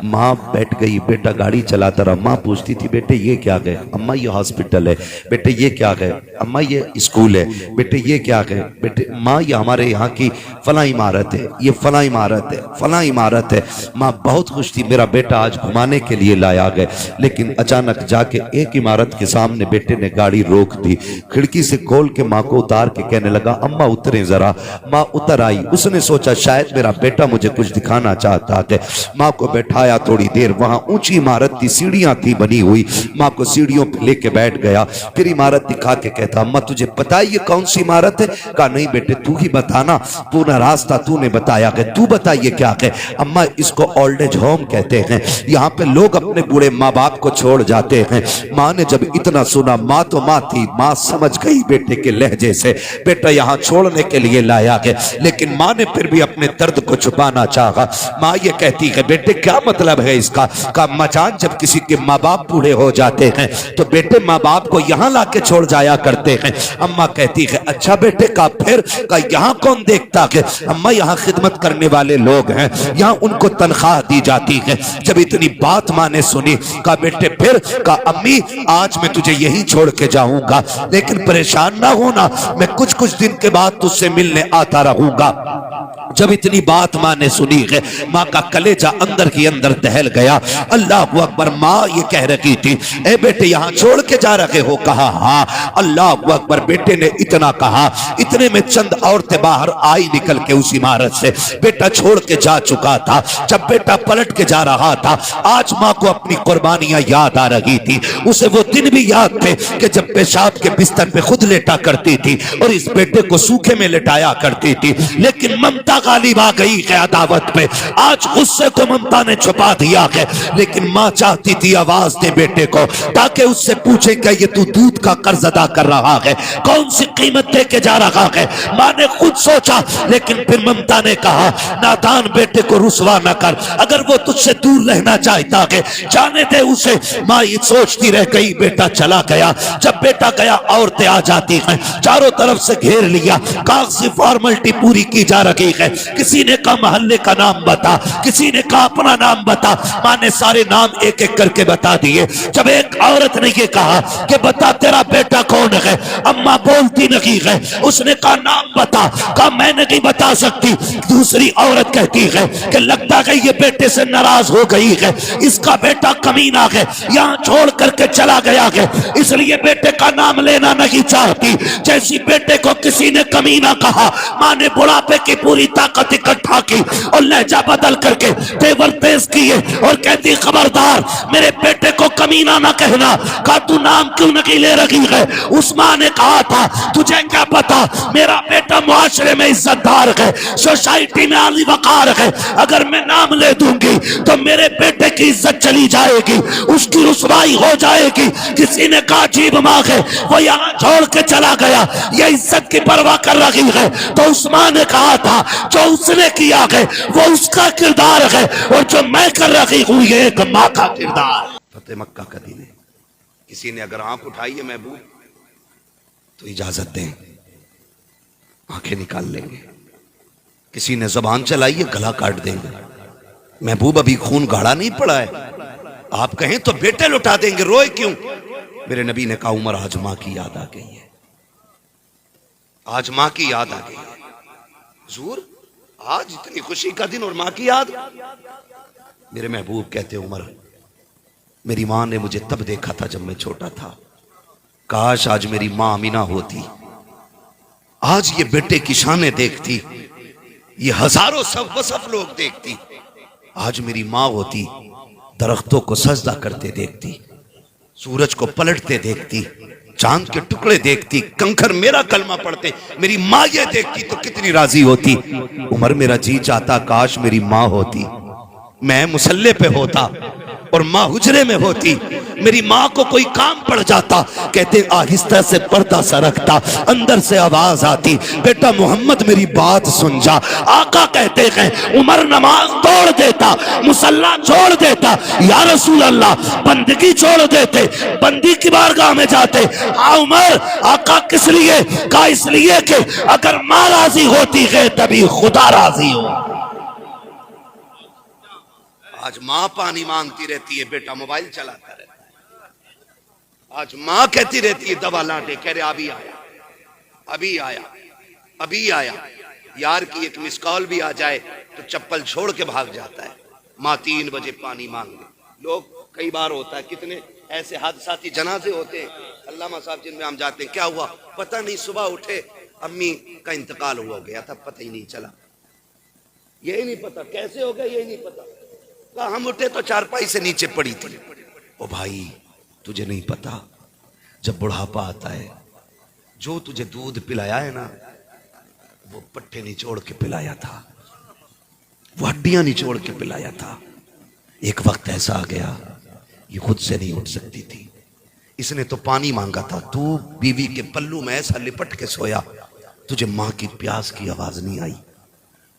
ماں بیٹھ گئی، بیٹا گاڑی چلاتا رہا. ماں پوچھتی تھی بیٹے یہ کیا گئے؟ اماں یہ ہاسپٹل ہے. بیٹے یہ کیا گئے؟ اماں یہ اسکول ہے. بیٹے یہ کیا گئے؟ بیٹے ماں یہ ہمارے یہاں کی فلاں عمارت ہے، یہ فلاں عمارت ہے، فلاں عمارت ہے. ماں بہت خوش تھی، میرا بیٹا آج گھمانے کے لیے لایا گئے. لیکن اچانک جا کے ایک عمارت کے سامنے بیٹے نے گاڑی روک دی، کھڑکی سے کھول کے ماں کو اتار کے کہنے لگا اماں اتریں ذرا. ماں اتر آئی. اس نے سوچا شاید میرا بیٹا مجھے کچھ دکھانا چاہتا ہے. ماں کو بیٹھایا تھوڑی دیر. وہاں اونچی عمارت تھی، سیڑھیاں تھی بنی ہوئی. ماں کو سیڑھیوں پہ لے کے بیٹھ گیا. پھر عمارت دکھا کے کہتا اماں تجھے پتا ہے یہ کون سی عمارت ہے؟ کہا نہیں بیٹے تو ہی بتانا، پورا راستہ تو نے بتایا کہ تو بتا یہ کیا ہے؟ اماں اس کو اولڈ ایج ہوم کہتے ہیں، یہاں پہ لوگ اپنے بوڑھے ماں باپ کو چھوڑ جاتے ہیں. ماں نے جب اتنا سنا، ماں تو ماں تھی، ماں سمجھ گئی بیٹے کے لہجے سے بیٹا یہاں چھوڑنے کے لیے لایا ہے. لیکن ماں نے پھر بھی اپنے درد کو چھپانا چاہا. ماں یہ کہتی ہے بیٹے کیا مطلب ہے اس کا؟ کہا ماں جان جب کسی کے ماں باپ بوڑھے ہو جاتے ہیں تو بیٹے ماں باپ کو یہاں لا کے چھوڑ جایا کرتے ہیں. اماں کہتی ہے اچھا بیٹے. کہا پھر؟ کہا یہاں کون دیکھتا ہے؟ اماں یہاں خدمت کرنے والے لوگ ہیں، یہاں ان کو تنخواہ دی جاتی ہے. جب اتنی بات ماں نے سنی کہا بیٹے پھر؟ کہا امی آج میں تجھے یہی چھوڑ کے جاؤں گا، لیکن پریشان نہ ہونا، میں کچھ دن کے بعد تجھ سے ملنے آتا رہوں گا. جب اتنی بات ماں نے سنی ہے، ماں کا کلیجہ اندر کی اندر دہل گیا. اللہ اکبر. ماں یہ کہہ رہی تھی اے بیٹے یہاں چھوڑ کے جا رہے ہو؟ کہا ہاں. اللہ اکبر. بیٹے نے اتنا کہا، اتنے میں چند عورتیں باہر آئی نکل کے اس عمارت سے. بیٹا چھوڑ کے جا چکا تھا. جب بیٹا پلٹ کے جا رہا تھا، آج ماں کو اپنی قربانیاں یاد آ رہی تھی. اسے وہ دن بھی یاد تھے کہ جب پیشاب کے بستر پہ خود لیٹا کرتی تھی اور اس بیٹے کو سوکھے میں لٹایا کرتی تھی. لیکن ممتا غالب آ گئی ہے عداوت پہ. آج غصے کو ممتا نے چھپا دیا ہے، لیکن ماں چاہتی تھی آواز دے بیٹے کو تاکہ اس سے پوچھے کہ یہ تو دودھ کا قرض ادا کر رہا ہے، کون سی قیمت دے کے جا رہا ہے. ماں نے خود سوچا، لیکن پھر ممتا نے کہا نادان بیٹے کو رسوا نہ کر، اگر وہ تجھ سے دور رہنا چاہتا ہے جانے دے اسے. ماں یہ سوچتی رہ گئی. بیٹا چلا گیا. جب بیٹا گیا عورتیں آ جاتی ہیں، چاروں طرف سے گھیر لیا، کاغذی فارملٹی پوری کی جا رہی ہے. کسی نے کہا محلے کا نام بتا، کسی نے کہا اپنا نام بتا، ماں نے سارے نام ایک ایک کر کے بتا دیے۔ جب ایک عورت نے یہ کہا کہ بتا تیرا بیٹا کون ہے، اماں بولتی نہیں ہے، اس نے کہا نام بتا، کہا میں نہیں بتا سکتی۔ دوسری عورت کہتی ہے کہ لگتا ہے یہ بیٹے سے ناراض ہو گئی ہے، اس کا بیٹا کمینہ ہے، یہاں چھوڑ کر کے چلا گیا ہے، اس لیے بیٹے کا نام لینا نہیں چاہتی۔ جیسی بیٹے کو کسی نے کمینہ کہا، ماں نے بڑھاپے کی پوری طاقت اکٹھا کی اور لہجہ بدل کر کے تیور تیز کیے اور کہتی خبردار میرے بیٹے کو کمینہ نہ کہنا۔ کہا تو نام کیوں نہیں لے رہی ہے؟ اس ماں نے کہا تھا تجھے کیا پتا میرا بیٹا معاشرے میں عزت دار ہے، سوسائٹی میں عالی وقار ہے، اگر میں نام لے دوں گی تو میرے بیٹے کی عزت چلی جائے گی، اس کی رسوائی ہو جائے گی۔ کسی نے کہا عجیب ماں ہے، وہ یہاں چھوڑ کے چلا گیا، یہ عزت کی پرواہ کر رہی ہے۔ تو اس ماں نے کہا تھا جو اس نے کیا ہے وہ اس کا کردار ہے، اور جو میں کر رہی ہوں یہ ایک ماں کا کردار۔ فتح مکہ کا دن ہے، کسی نے اگر آنکھ اٹھائی ہے محبوب تو اجازت دیں، آنکھیں نکال لیں گے۔ کسی نے زبان چلائی ہے گلا کاٹ دیں گے۔ محبوب ابھی خون گاڑا نہیں پڑا ہے، آپ کہیں تو بیٹے لٹا دیں گے، روئے کیوں؟ میرے نبی نے کہا عمر آج ماں کی یاد آ گئی ہے، آج ماں کی یاد آ گئی ہے۔ حضور آج اتنی خوشی کا دن اور ماں کی یاد؟ میرے محبوب کہتے عمر میری ماں نے مجھے تب دیکھا تھا جب میں چھوٹا تھا، کاش آج میری ماں آمینہ ہوتی، آج یہ بیٹے کی شانیں دیکھتی، یہ ہزاروں سب وصف لوگ دیکھتی، آج میری ماں ہوتی درختوں کو سجدہ کرتے دیکھتی، سورج کو پلٹتے دیکھتی، چاند کے ٹکڑے دیکھتی، کنکر میرا کلمہ پڑھتے، میری ماں یہ دیکھتی تو کتنی راضی ہوتی۔ عمر میرا جی چاہتا کاش میری ماں ہوتی، میں مصلے پہ ہوتا اور ماں حجرے میں ہوتی، میری ماں کو کوئی کام پڑ جاتا، کہتے آہستہ سے پردہ سرکتا، اندر سے آواز آتی بیٹا محمد میری بات سن جا۔ آقا کہتے ہیں عمر نماز توڑ دیتا، مصلی چھوڑ دیتا، یا رسول اللہ بندگی چھوڑ دیتے، بندی کی بارگاہ میں جاتے۔ عمر آقا کس لیے؟ کہا اس لیے کہ اگر ماں راضی ہوتی ہے تبھی خدا راضی ہو۔ آج ماں پانی مانگتی رہتی ہے، بیٹا موبائل چلاتا رہتا ہے۔ آج ماں کہتی رہتی ہے دوا لاٹے، کہہ رہے ابھی آیا، ابھی آیا، ابھی آیا۔ یار کی ایک مس کال بھی آ جائے تو چپل چھوڑ کے بھاگ جاتا ہے۔ ماں 3 بجے پانی مانگ لے۔ لوگ کئی بار ہوتا ہے، کتنے ایسے حادثاتی جنازے ہوتے ہیں علامہ صاحب جن میں ہم جاتے ہیں، کیا ہوا پتہ نہیں، صبح اٹھے امی کا انتقال ہو گیا تھا، پتہ ہی نہیں چلا، یہی نہیں پتا کیسے ہو گیا، یہی نہیں پتا۔ کہا ہم اٹھے تو چارپائی سے نیچے پڑی تھی۔ او بھائی تجھے نہیں پتا جب بڑھاپا آتا ہے جو تجھے دودھ پلایا ہے نا وہ پٹھے نچوڑ کے پلایا تھا، وہ ہڈیاں نچوڑ کے پلایا تھا۔ ایک وقت ایسا آ گیا یہ خود سے نہیں اٹھ سکتی تھی، اس نے تو پانی مانگا تھا، تو بیوی کے پلو میں ایسا لپٹ کے سویا، تجھے ماں کی پیاس کی آواز نہیں آئی۔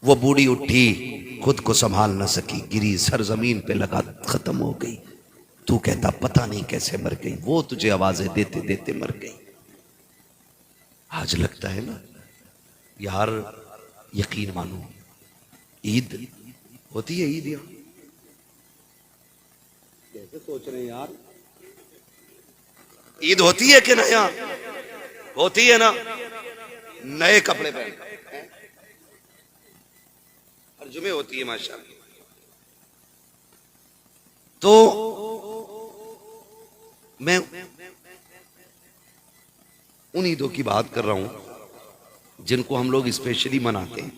وہ بوڑھی اٹھی، خود کو سنبھال نہ سکی، گری، سر زمین پہ لگا، ختم ہو گئی۔ تو کہتا پتہ نہیں کیسے مر گئی، وہ تجھے آوازیں دیتے دیتے مر گئی۔ آج لگتا ہے نا یار، یقین مانو عید ہوتی ہے، عید یہاں کیسے سوچ رہے ہیں یار، عید ہوتی ہے کہ نہ یہاں ہوتی ہے نا، نئے کپڑے پہن ہر جمعے ہوتی ہے ماشاءاللہ۔ تو میں ان عیدوں کی بات کر رہا ہوں جن کو ہم لوگ اسپیشلی مناتے ہیں۔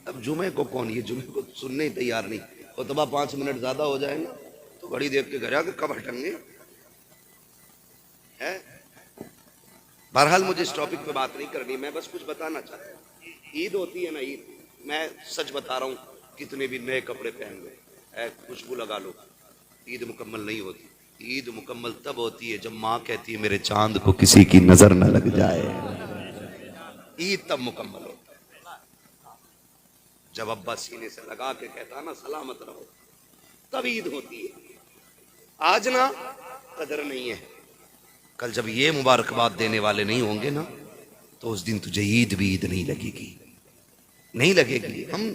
اب جمعے کو کون، یہ جمعے کو سننے ہی تیار نہیں، خطبہ 5 منٹ زیادہ ہو جائے گا تو گھڑی دیکھ کے گھر آ کے کب ہٹیں گے۔ بہرحال مجھے اس ٹاپک پہ بات نہیں کرنی، میں بس کچھ بتانا چاہتا ہوں۔ عید ہوتی ہے نا، عید میں سچ بتا رہا ہوں، کتنے بھی نئے کپڑے پہن لو، خوشبو لگا لو، عید مکمل نہیں ہوتی۔ عید مکمل تب ہوتی ہے جب ماں کہتی ہے میرے چاند کو کسی کی نظر نہ لگ جائے، عید تب مکمل ہوتا ہے۔ جب ابا سینے سے لگا کے کہتا نا سلامت رہو، تب عید ہوتی ہے۔ آج نا قدر نہیں ہے، کل جب یہ مبارکباد دینے والے نہیں ہوں گے نا تو اس دن تجھے عید بھی عید نہیں لگے گی۔ نہیں لگے گی. ہم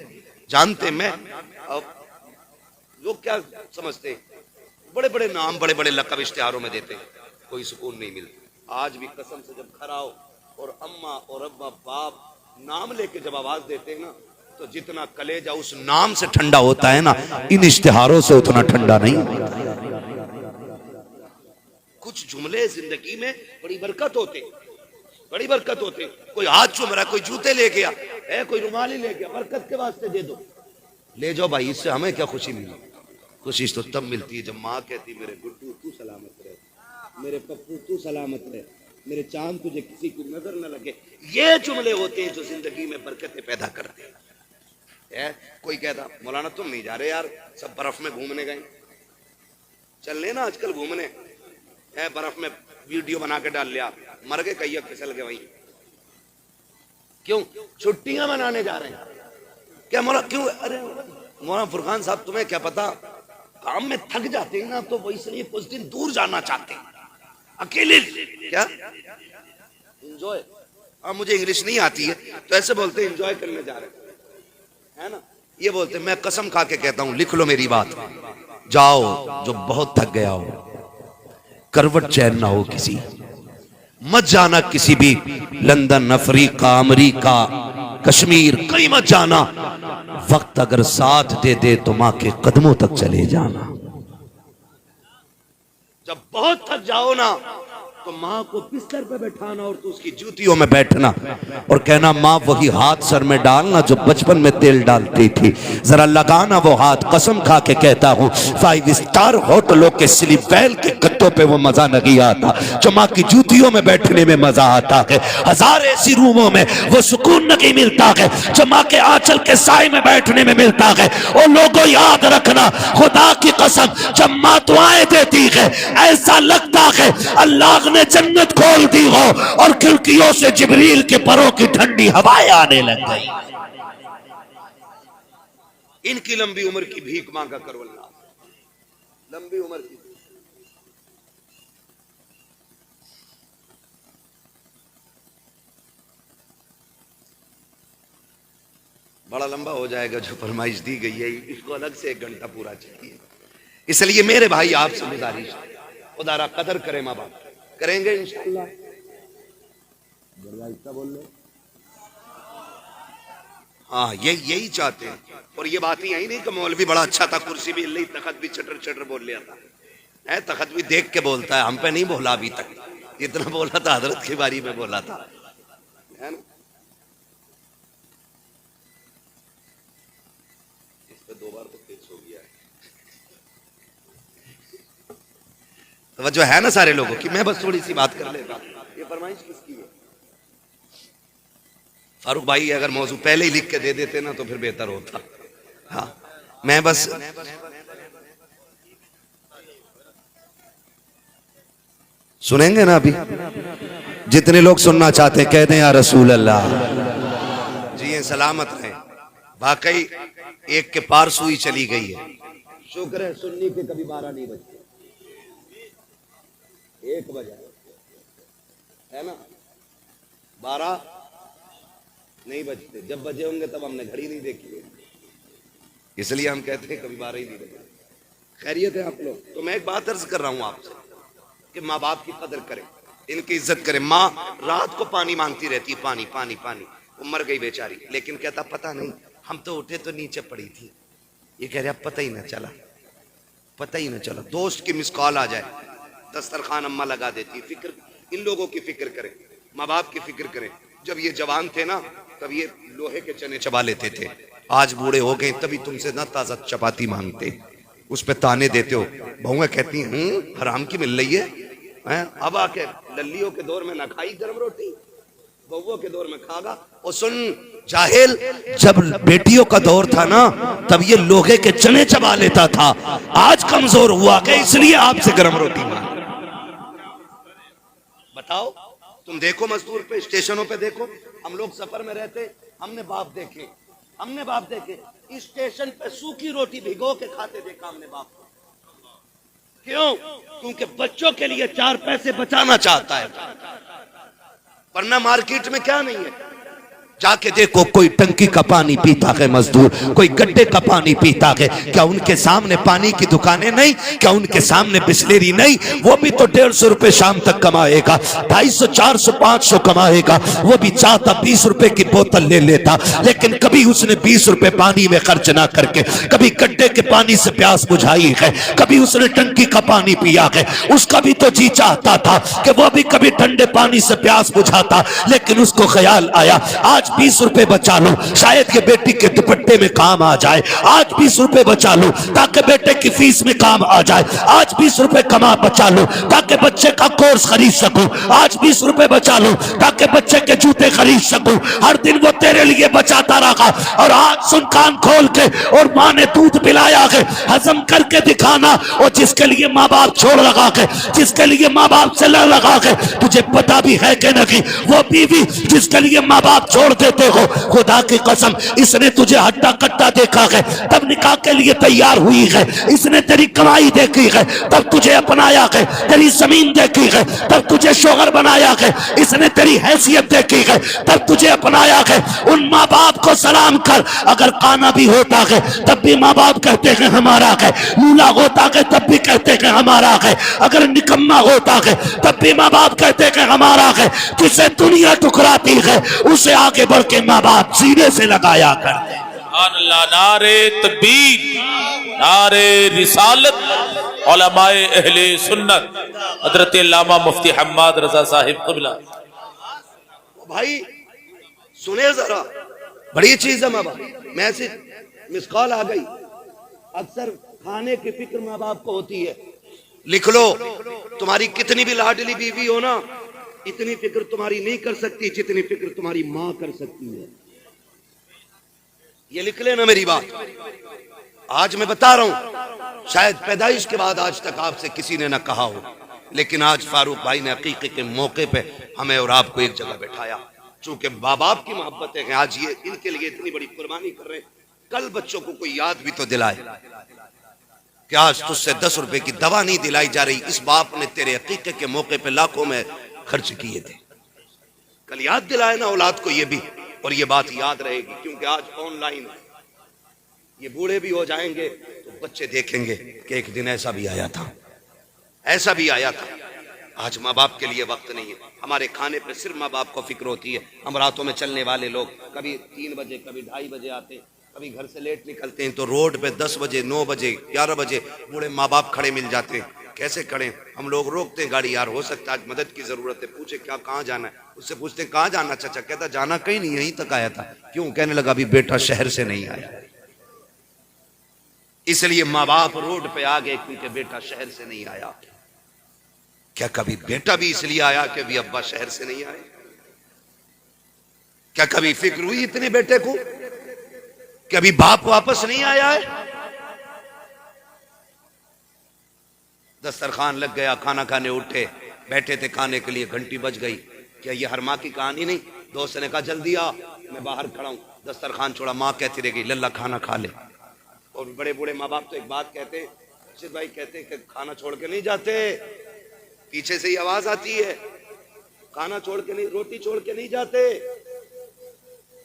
جانتے, میں لوگ کیا سمجھتے ہیں, بڑے بڑے نام بڑے بڑے لقب اشتہاروں میں دیتے ہیں, کوئی سکون نہیں ملتا. آج بھی قسم سے جب کھڑا ہو اور اماں اور ابا باپ نام لے کے جب آواز دیتے ہیں نا, تو جتنا کلیجہ اس نام سے ٹھنڈا ہوتا ہے نا, ان اشتہاروں سے اتنا ٹھنڈا نہیں. کچھ جملے زندگی میں بڑی برکت ہوتے, بڑی برکت ہوتے. کوئی ہاتھ چوم رہا, کوئی جوتے لے گیا, کوئی رومال ہی لے گیا, برکت کے واسطے دے دو, لے جاؤ بھائی, اس سے ہمیں کیا خوشی ملی. خوشی تو تب ملتی ہے جب ماں کہتی میرے گڈو تو سلامت رہے, میرے پپو تو سلامت رہے, میرے چاند تجھے کسی کی نظر نہ لگے. یہ جملے ہوتے ہیں جو زندگی میں برکتیں پیدا کرتے ہیں. کوئی کہتا مولانا تم نہیں جا رہے یار, سب برف میں گھومنے گئے. چل لے نا آج کل گھومنے, برف میں ویڈیو بنا کے ڈال لیا, مر گئے کئی پھسل گئے وہیں. کیوں چھٹیاں منانے جا رہے ہیں کیا مولا, کیوں؟ ارے مولانا فرقان صاحب تمہیں کیا پتا, کام میں تھک جاتے ہیں نا تو وہ اس لیے کچھ دن دور جانا چاہتے ہیں اکیلے. کیا انجوائے, مجھے انگلش نہیں آتی ہے تو ایسے بولتے ہیں انجوائے کرنے جا رہے ہیں نا. یہ بولتے ہیں, میں قسم کھا کے کہتا ہوں, لکھ لو میری بات, جاؤ جو بہت تھک گیا ہو, کروٹ چین نہ ہو کسی, مت جانا کسی بھی لندن, افریقہ, امریکہ, کشمیر, کہیں مت جانا. وقت اگر ساتھ دے دے تو ماں کے قدموں تک چلے جانا. جب بہت تھک جاؤ نا تو ماں کو بستر پہ بیٹھانا اور تو اس کی جوتیوں میں بیٹھنا اور کہنا ماں وہی ہاتھ سر میں ڈالنا جو بچپن میں تیل ڈالتی تھی, ذرا لگانا وہ ہاتھ. قسم کھا کے کہتا ہوں 5 اسٹار ہوٹلوں کے سلیپ ویل کے گدوں پہ وہ مزہ نہیں آتا جو ماں کی جوتیوں میں بیٹھنے میں مزہ آتا ہے. ہزار ایسی روموں میں وہ سکون نہیں ملتا ہے جو ماں کے آنچل کے سائے میں بیٹھنے میں ملتا ہے. اور لوگوں یاد رکھنا, خدا کی قسم جب ماں دعائیں دیتی ہے ایسا لگتا ہے اللہ نے جنت کھول دی ہو اور کھڑکیوں سے جبریل کے پروں کی ٹھنڈی ہوائیں آنے لگ گئی. ان کی لمبی عمر کی بھیک مانگا کرو اللہ, لمبی عمر کی. بڑا لمبا ہو جائے گا جو فرمائش دی گئی ہے, اس کو الگ سے 1 گھنٹہ پورا چاہیے. اس لیے میرے بھائی آپ سے گزارش, خدا را قدر کریں ماں باپ, کریں گے انشاءاللہ. بول لے ہاں, یہی چاہتے ہیں. اور یہ بات ہی نہیں کہ مولوی بڑا اچھا تھا, کرسی بھی اللہ, تخت بھی چٹر چٹر بول لیا تھا. تخت بھی دیکھ کے بولتا ہے, ہم پہ نہیں بولا ابھی تک, اتنا بولا تھا حضرت کی باری میں بولا تھا. اس پہ 2 بار تو فکس ہو گیا ہے. توجہ ہے نا سارے لوگوں کی, میں بس تھوڑی سی بات کر لیتا. یہ فرمائش کس کی ہے؟ فاروق بھائی اگر موضوع پہلے ہی لکھ کے دے دیتے نا تو پھر بہتر ہوتا. ہاں میں بس سنیں گے نا ابھی, جتنے لوگ سننا چاہتے ہیں کہہ دیں یا رسول اللہ. جی سلامت رہیں. واقعی ایک کے پار سوئی چلی گئی ہے, شکر ہے سننی کے کبھی 12 نہیں بجتے, 1 بجا ہے نا, 12 نہیں بجتے. جب بجے ہوں گے تب ہم نے گھڑی نہیں دیکھی ہے, اس لیے ہم کہتے ہیں کبھی 12 ہی نہیں بجے. خیریت ہے آپ لوگ. تو میں ایک بات عرض کر رہا ہوں آپ سے کہ ماں باپ کی قدر کریں, ان کی عزت کریں. ماں رات کو پانی مانگتی رہتی ہے, پانی پانی پانی. وہ مر گئی بیچاری, لیکن کہتا پتہ نہیں ہم تو اٹھے تو نیچے پڑی تھی. یہ کہہ رہا پتہ ہی نہ چلا, پتہ ہی نہ چلا. دوست کی مس کال آ جائے, دسترخوان اماں لگا دیتی. فکر ان لوگوں کی فکر کریں, ماں باپ کی فکر کریں. جب یہ جوان تھے نا تب یہ لوہے کے چنے چبا لیتے تھے, آج بوڑھے ہو گئے تبھی تم سے نہ تازہ چپاتی مانگتے, اس پہ تانے دیتے ہو. بہویں کہتی ہیں حرام کی مل رہی ہے, اب آ کے للیوں کے دور میں نہ کھائی گرم روٹی, بہووں کے دور میں کھا گا. اور سن جاہل, جب بیٹیوں کا دور تھا نا تب یہ لوہے کے چنے چبا لیتا تھا, آج کمزور ہوا کہ اس لیے آپ سے گرم روٹی مانگ. بتاؤ تم دیکھو مزدور پہ, اسٹیشنوں پہ دیکھو. ہم لوگ سفر میں رہتے, ہم نے باپ دیکھے, ہم نے باپ دیکھے اسٹیشن پہ سوکھی روٹی بھگو کے کھاتے دیکھا ہم نے باپ کو. کیوں؟ کیونکہ بچوں کے لیے 4 پیسے بچانا چاہتا ہے, ورنہ مارکیٹ میں کیا نہیں ہے. جا کے دیکھو کوئی ٹنکی کا پانی پیتا ہے مزدور, کوئی گڈھے کا پانی پیتا ہے, کیا ان کے سامنے پانی کی دکانیں نہیں؟ کیا ان کے سامنے بسلری نہیں؟ وہ بھی تو 150 روپے شام تک کمائے گا, 250 400 500 کمائے گا, وہ بھی چاہتا 20 روپے کی بوتل لے لیتا, لیکن کبھی اس نے 20 روپے پانی میں خرچ نہ کر کے کبھی گڈھے کے پانی سے پیاس بجھائی ہے, کبھی اس نے ٹنکی کا پانی پیا ہے. اس کا بھی تو جی چاہتا تھا کہ وہ بھی کبھی ٹھنڈے پانی سے پیاس بجھاتا, لیکن اس کو خیال آیا آج 20 روپے بچا لو, شاید یہ بیٹی کے دوپٹے میں کام آ جائے, آج 20 روپے بچا لو تاکہ بیٹے کی فیس میں کام آ جائے, آج 20 روپے کما بچا لو تاکہ بچے کا کورس خرید سکوں, آج 20 روپے بچا لو تاکہ بچے کے جوتے خرید سکوں. ہر دن وہ تیرے لیے بچاتا رہا, اور آج سن کان کھول کے, اور ماں نے دودھ پلایا ہے, ہضم کر کے دکھانا. اور جس کے لیے ماں باپ چھوڑ لگا ہے, جس کے لیے ماں باپ سے لڑ لگا ہے, تجھے پتا بھی ہے کہ نہیں وہ بیوی جس کے لیے ماں باپ چھوڑ دیتے ہو, خدا کی قسم اس نے تجھے ہٹا کٹا دیکھا ہے تب نکاح کے لیے تیار ہوئی ہے, اس نے تیری کمائی دیکھی ہے تب تجھے اپنایا ہے, تیری زمین دیکھی ہے تب تجھے شوہر بنایا ہے, اس نے تیری حیثیت دیکھی ہے تب تجھے اپنایا ہے. ان ماں باپ کو سلام کر, اگر کانا بھی ہوتا ہے تب بھی ماں باپ کہتے ہیں ہمارا ہے, لولا ہوتا ہے تب بھی کہتے ہیں ہمارا ہے, اگر نکما ہوتا ہے تب بھی ماں باپ کہتے ہیں ہمارا ہے. جسے دنیا ٹکراتی ہے اسے آگے بڑھ کے ماں باپ سینے سے لگایا کرتے. سبحان اللہ. نعرے تکبیر, نعرے رسالت. علماء اہل سنت حضرت علامہ مفتی حماد رضا صاحب قبلہ. بھائی سنے ذرا, بڑی چیز ہے ماں باپ. میں سے مس کال آ گئی, اکثر کھانے کی فکر ماں باپ کو ہوتی ہے. لکھ لو, تمہاری کتنی بھی لاڈلی بیوی ہو نا, اتنی فکر تمہاری نہیں کر سکتی جتنی فکر تمہاری ماں کر سکتی ہے. یہ لکھ لینا میری بات. آج میں بتا رہا ہوں, شاید پیدائش کے بعد آج تک آپ سے کسی نے نہ کہا ہو, لیکن آج فاروق بھائی نے عقیقے کے موقع پہ ہمیں اور آپ کو ایک جگہ بٹھایا. چونکہ ماں باپ کی محبت ہے, آج یہ ان کے لیے اتنی بڑی قربانی کر رہے ہیں, کل بچوں کو کوئی یاد بھی تو دلائے کہ آج تجھ سے 10 روپے کی دوا نہیں دلائی جا رہی, اس باپ نے تیرے عقیقے کے موقع پہ لاکھوں میں خرچ کیے تھے. کل یاد دلائے نا اولاد کو یہ بھی, اور یہ بات یاد رہے گی. کیونکہ آج آن لائن یہ بوڑھے بھی ہو جائیں گے تو بچے دیکھیں گے کہ ایک دن ایسا بھی آیا تھا, ایسا بھی آیا تھا. آج ماں باپ کے لیے وقت نہیں ہے. ہمارے کھانے پہ صرف ماں باپ کو فکر ہوتی ہے. ہم راتوں میں چلنے والے لوگ کبھی 3 بجے کبھی 2:30 بجے آتے, کبھی گھر سے لیٹ نکلتے ہیں تو روڈ پہ 10 بجے 9 بجے 11 بجے بوڑھے ماں باپ کھڑے مل جاتے ہیں. کیسے کھڑے؟ ہم لوگ روکتے ہیں گاڑی, یار ہو سکتا ہے آج مدد کی ضرورت ہے, پوچھے کیا کہاں جانا ہے, اس سے پوچھتے ہیں کہاں جانا چچا, کہتا جانا کہیں نہیں, یہیں تک آیا تھا. کیوں؟ کہنے لگا ابھی بیٹا شہر سے نہیں آیا. اس لیے ماں باپ روڈ پہ آ گئے کیونکہ بیٹا شہر سے نہیں آیا. کیا کبھی بیٹا بھی اس لیے آیا کہ ابھی ابا شہر سے نہیں آئے؟ کیا کبھی فکر ہوئی اتنے بیٹے کو کہ ابھی باپ واپس نہیں آیا ہے؟ دسترخوان لگ گیا, کھانا کھانے اٹھے, بیٹھے تھے کھانے کے لیے, گھنٹی بج گئی. کیا یہ ہر ماں کی کہانی نہیں؟ دوست نے کہا جلدی آ, میں باہر کھڑا ہوں. دسترخوان چھوڑا, ماں کہتی رہ گئی للہ کھانا کھا لے. اور بڑے بوڑھے ماں باپ تو ایک بات کہتے ہیں, رشید بھائی کہتے ہیں کہ کھانا چھوڑ کے نہیں جاتے, پیچھے سے ہی آواز آتی ہے, کھانا چھوڑ کے نہیں, روٹی چھوڑ کے نہیں جاتے.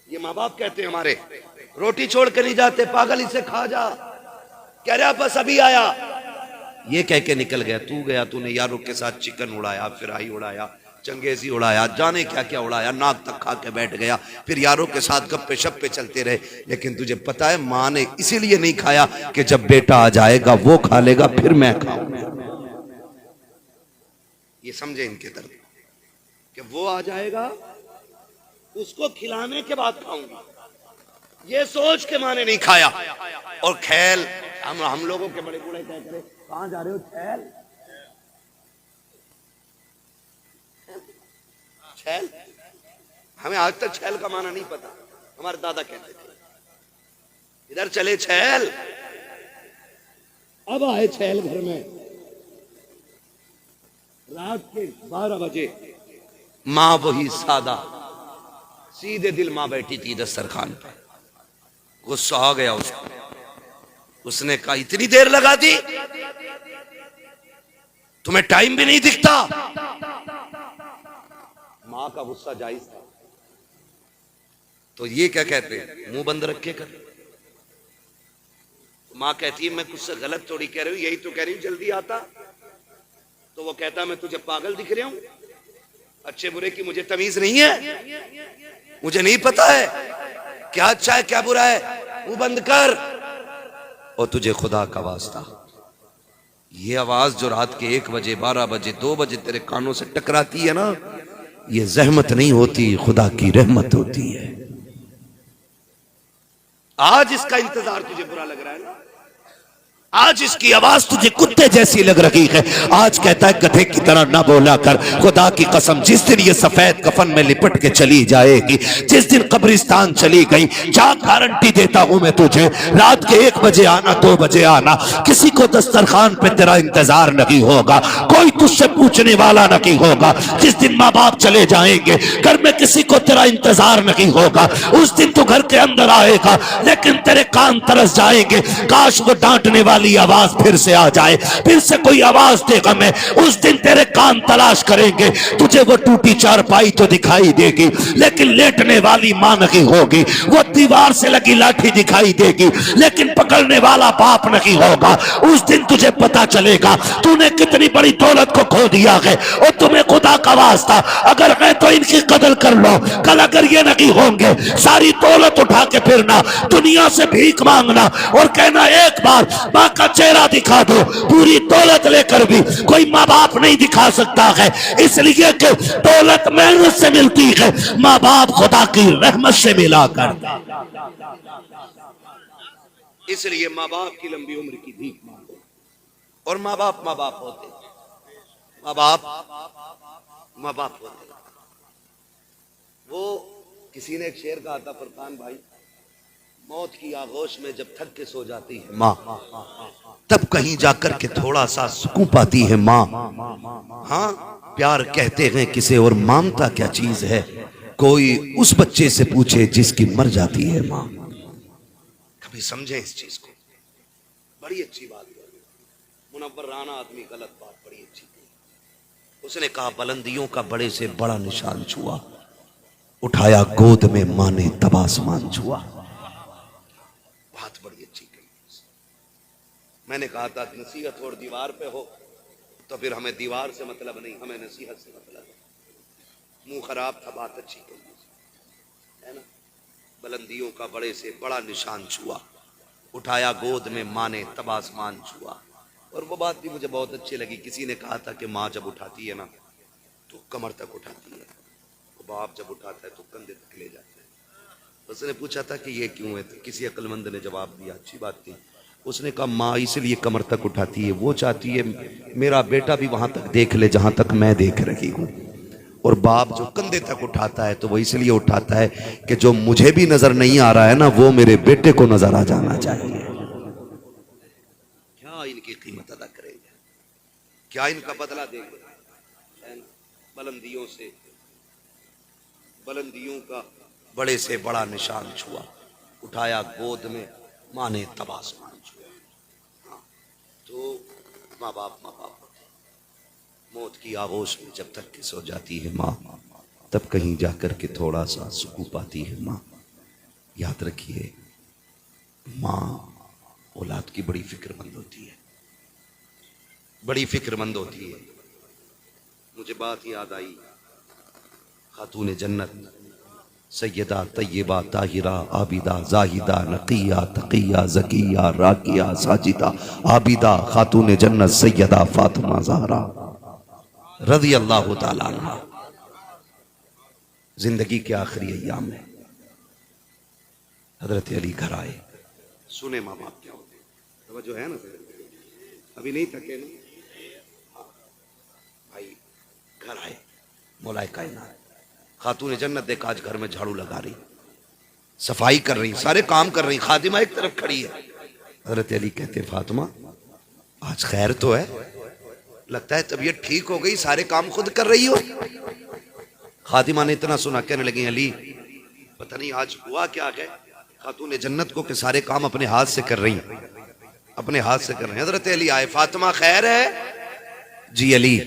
یہ ماں باپ کہتے ہیں ہمارے, روٹی چھوڑ کے نہیں جاتے, پاگل اسے کھا جا. کہہ رہا بس ابھی آیا, یہ کہہ کے نکل گیا. تو گیا, تو نے یاروں کے ساتھ چکن اڑایا, فرائی اڑایا, چنگیزی اڑایا, جانے کیا کیا اڑایا, ناک تک کھا کے بیٹھ گیا. پھر یاروں کے ساتھ گپے شپے چلتے رہے. لیکن تجھے پتا ہے ماں نے اسی لیے نہیں کھایا کہ جب بیٹا آ جائے گا وہ کھا لے گا پھر میں کھاؤں. یہ سمجھے ان کے طرف کہ وہ آ جائے گا اس کو کھلانے کے بعد کھاؤں گا, یہ سوچ کے ماں نے نہیں کھایا. اور کھیل, ہم لوگوں کے بڑے بوڑھے کہہ کرے کہاں جا رہے ہو؟ کھیل چھیل, ہمیں آج تک چھیل کا معنی نہیں پتا. ہمارے دادا کہتے تھے ادھر چلے چھیل. اب آئے چھیل گھر میں, رات کے 12 بجے ماں وہی سادہ سیدھے دل ماں بیٹھی تھی دسترخوان پہ. غصہ آ گیا اس کو, اس نے کہا اتنی دیر لگا دی, تمہیں ٹائم بھی نہیں دکھتا. ماں کا غصہ جائز تھا, تو یہ کیا کہتے ہیں؟ منہ بند رکھ کے کر. ماں کہتی ہے میں کچھ سے غلط تھوڑی کہہ رہی ہوں، یہی تو کہہ رہی ہوں جلدی آتا. تو وہ کہتا میں تجھے پاگل دکھ رہا ہوں؟ اچھے برے کی مجھے تمیز نہیں ہے؟ مجھے نہیں پتا ہے کیا اچھا ہے کیا برا ہے؟ منہ بند کر. اور تجھے خدا کا واسطہ یہ آواز جو رات کے 1 بجے 12 بجے 2 بجے تیرے کانوں سے ٹکراتی ہے نا، یہ زحمت نہیں ہوتی، خدا کی رحمت ہوتی ہے. آج اس کا انتظار تجھے برا لگ رہا ہے نا، آج اس کی آواز تجھے کتے جیسی لگ رہی ہے. آج کہتا ہے گدھے کی طرح نہ بولا کر. خدا کی قسم جس دن یہ سفید کفن میں لپٹ کے چلی جائے گی، جس دن قبرستان چلی گئی، جا گارنٹی دیتا ہوں میں تجھے، رات کے 1 بجے آنا 2 بجے آنا، کسی کو دسترخوان پہ تیرا انتظار نہیں ہوگا، کوئی تجھ سے پوچھنے والا نہیں ہوگا. جس دن ماں باپ چلے جائیں گے، گھر میں کسی کو تیرا انتظار نہیں ہوگا. اس دن تو گھر کے اندر آئے گا لیکن تیرے کان ترس جائیں گے، کاش وہ ڈانٹنے والی آواز پھر سے آ جائے، پھر سے کوئی آواز دے گا. میں اس دن تیرے کان تلاش کریں گے، تجھے وہ ٹوٹی چارپائی تو دکھائی دے گی لیکن لیٹنے والی ماں نہیں ہوگی. وہ دیوار سے لگی لاٹھی دکھائی دے گی لیکن پکڑنے والا باپ نہیں ہوگا. اس دن تجھے پتا چلے گا تو نے کتنی بڑی دولت کو کھو دیا ہے. اور تمہیں خدا کا واسطہ اگر ہے تو ان کی قدر کر لو. کل اگر یہ نہیں ہوں گے، ساری دولت اٹھا کے پھرنا، دنیا سے بھیک مانگنا اور کہنا ایک بار ماں کا چہرہ دکھا دو. پوری دولت لے کر بھی کوئی ماں باپ نہیں دکھا سکتا ہے، اس لیے کہ دولت محنت سے ملتی ہے، ماں باپ خدا کی رحمت سے ملا کر. اس لیے ماں باپ کی لمبی عمر کی بھیک مانگو. اور ماں باپ ہوتے، ماں باپ ہوتے. وہ کسی نے ایک شعر کہا تھا فرقان بھائی، موت کی آغوش میں جب تھک کے سو جاتی ہے ماں، تب کہیں جا کر کے تھوڑا سا سکون پاتی ہے ماں. ہاں پیار کہتے ہیں کسے اور مانتا کیا چیز ہے، کوئی اس بچے سے پوچھے جس کی مر جاتی ہے ماں. کبھی سمجھیں اس چیز کو، بڑی اچھی بات ہے. منور رانا آدمی غلط بات بڑی اچھی تھی. اس نے کہا بلندیوں کا بڑے سے بڑا نشان چھوا، اٹھایا گود میں ماں نے تب آسمان چھوا. بات بڑی اچھی کہی. میں نے کہا تھا نصیحت اور دیوار پہ ہو تو پھر ہمیں دیوار سے مطلب نہیں، ہمیں نصیحت سے مطلب ہے. منہ خراب تھا، بات اچھی کہی ہے نا. بلندیوں کا بڑے سے بڑا نشان چھوا، اٹھایا گود میں ماں نے تب آسمان چھوا. اور وہ بات بھی مجھے بہت اچھی لگی. کسی نے کہا تھا کہ ماں جب اٹھاتی ہے نا تو کمر تک اٹھاتی ہے، باپ جب اٹھاتا ہے تو کندھے تک لے جاتا ہے. اس نے پوچھا تھا کہ یہ کیوں ہے؟ کسی عقل مند نے جواب دیا، اچھی بات تھی. اس نے کہا ماں اس لیے کمر تک اٹھاتی ہے، وہ چاہتی ہے میرا بیٹا بھی وہاں تک دیکھ لے جہاں تک میں دیکھ رہی ہوں. اور باپ جو کندھے تک اٹھاتا ہے تو وہ اس لیے اٹھاتا ہے کہ جو مجھے بھی نظر نہیں آ رہا ہے نا وہ میرے بیٹے کو نظر آ جانا چاہیے. کیا ان کی قیمت ادا کریں گے، کیا ان کا بدلہ دیں گے. بلندیوں سے، بلندیوں کا بڑے سے بڑا نشان چھوا، اٹھایا گود میں ماں نے تب آسمان چھوا. تو ماں باپ ہوتے. موت کی آغوش میں جب تک کہ سو جاتی ہے ماں، تب کہیں جا کر کے تھوڑا سا سکون پاتی ہے ماں. یاد رکھیے ماں اولاد کی بڑی فکر مند ہوتی ہے، بڑی فکر مند ہوتی ہے. مجھے بات یاد آئی، خاتون جنت سیدہ طیبہ طاہرہ عابدہ زاہدہ نقیہ تقیہ زکیہ راکیہ ساجدہ عابدہ خاتون جنت سیدہ فاطمہ زہرا رضی اللہ تعالیٰ عنہ زندگی کے آخری ایام میں حضرت علی گھر آئے. سنے ماں باپ کیا ہوتے ہیں، توجہ ہے نا، ابھی نہیں تھکے نا بھائی. گھر آئے، مولا کائنات خاتون جنت دیکھ آج گھر میں جھاڑو لگا رہی، صفائی کر رہی، سارے کام کر رہی، خادمہ ایک طرف کھڑی ہے. حضرت علی کہتے فاطمہ آج خیر تو ہے، لگتا ہے طبیعت ٹھیک ہو گئی، سارے کام خود کر رہی ہو. خادمہ نے اتنا سنا، کہنے لگی علی پتہ نہیں آج ہوا کیا ہے خاتون جنت کو کہ سارے کام اپنے ہاتھ سے کر رہی ہیں، اپنے ہاتھ سے کر رہے ہیں. حضرت علی آئے، فاطمہ خیر ہے؟ جی علی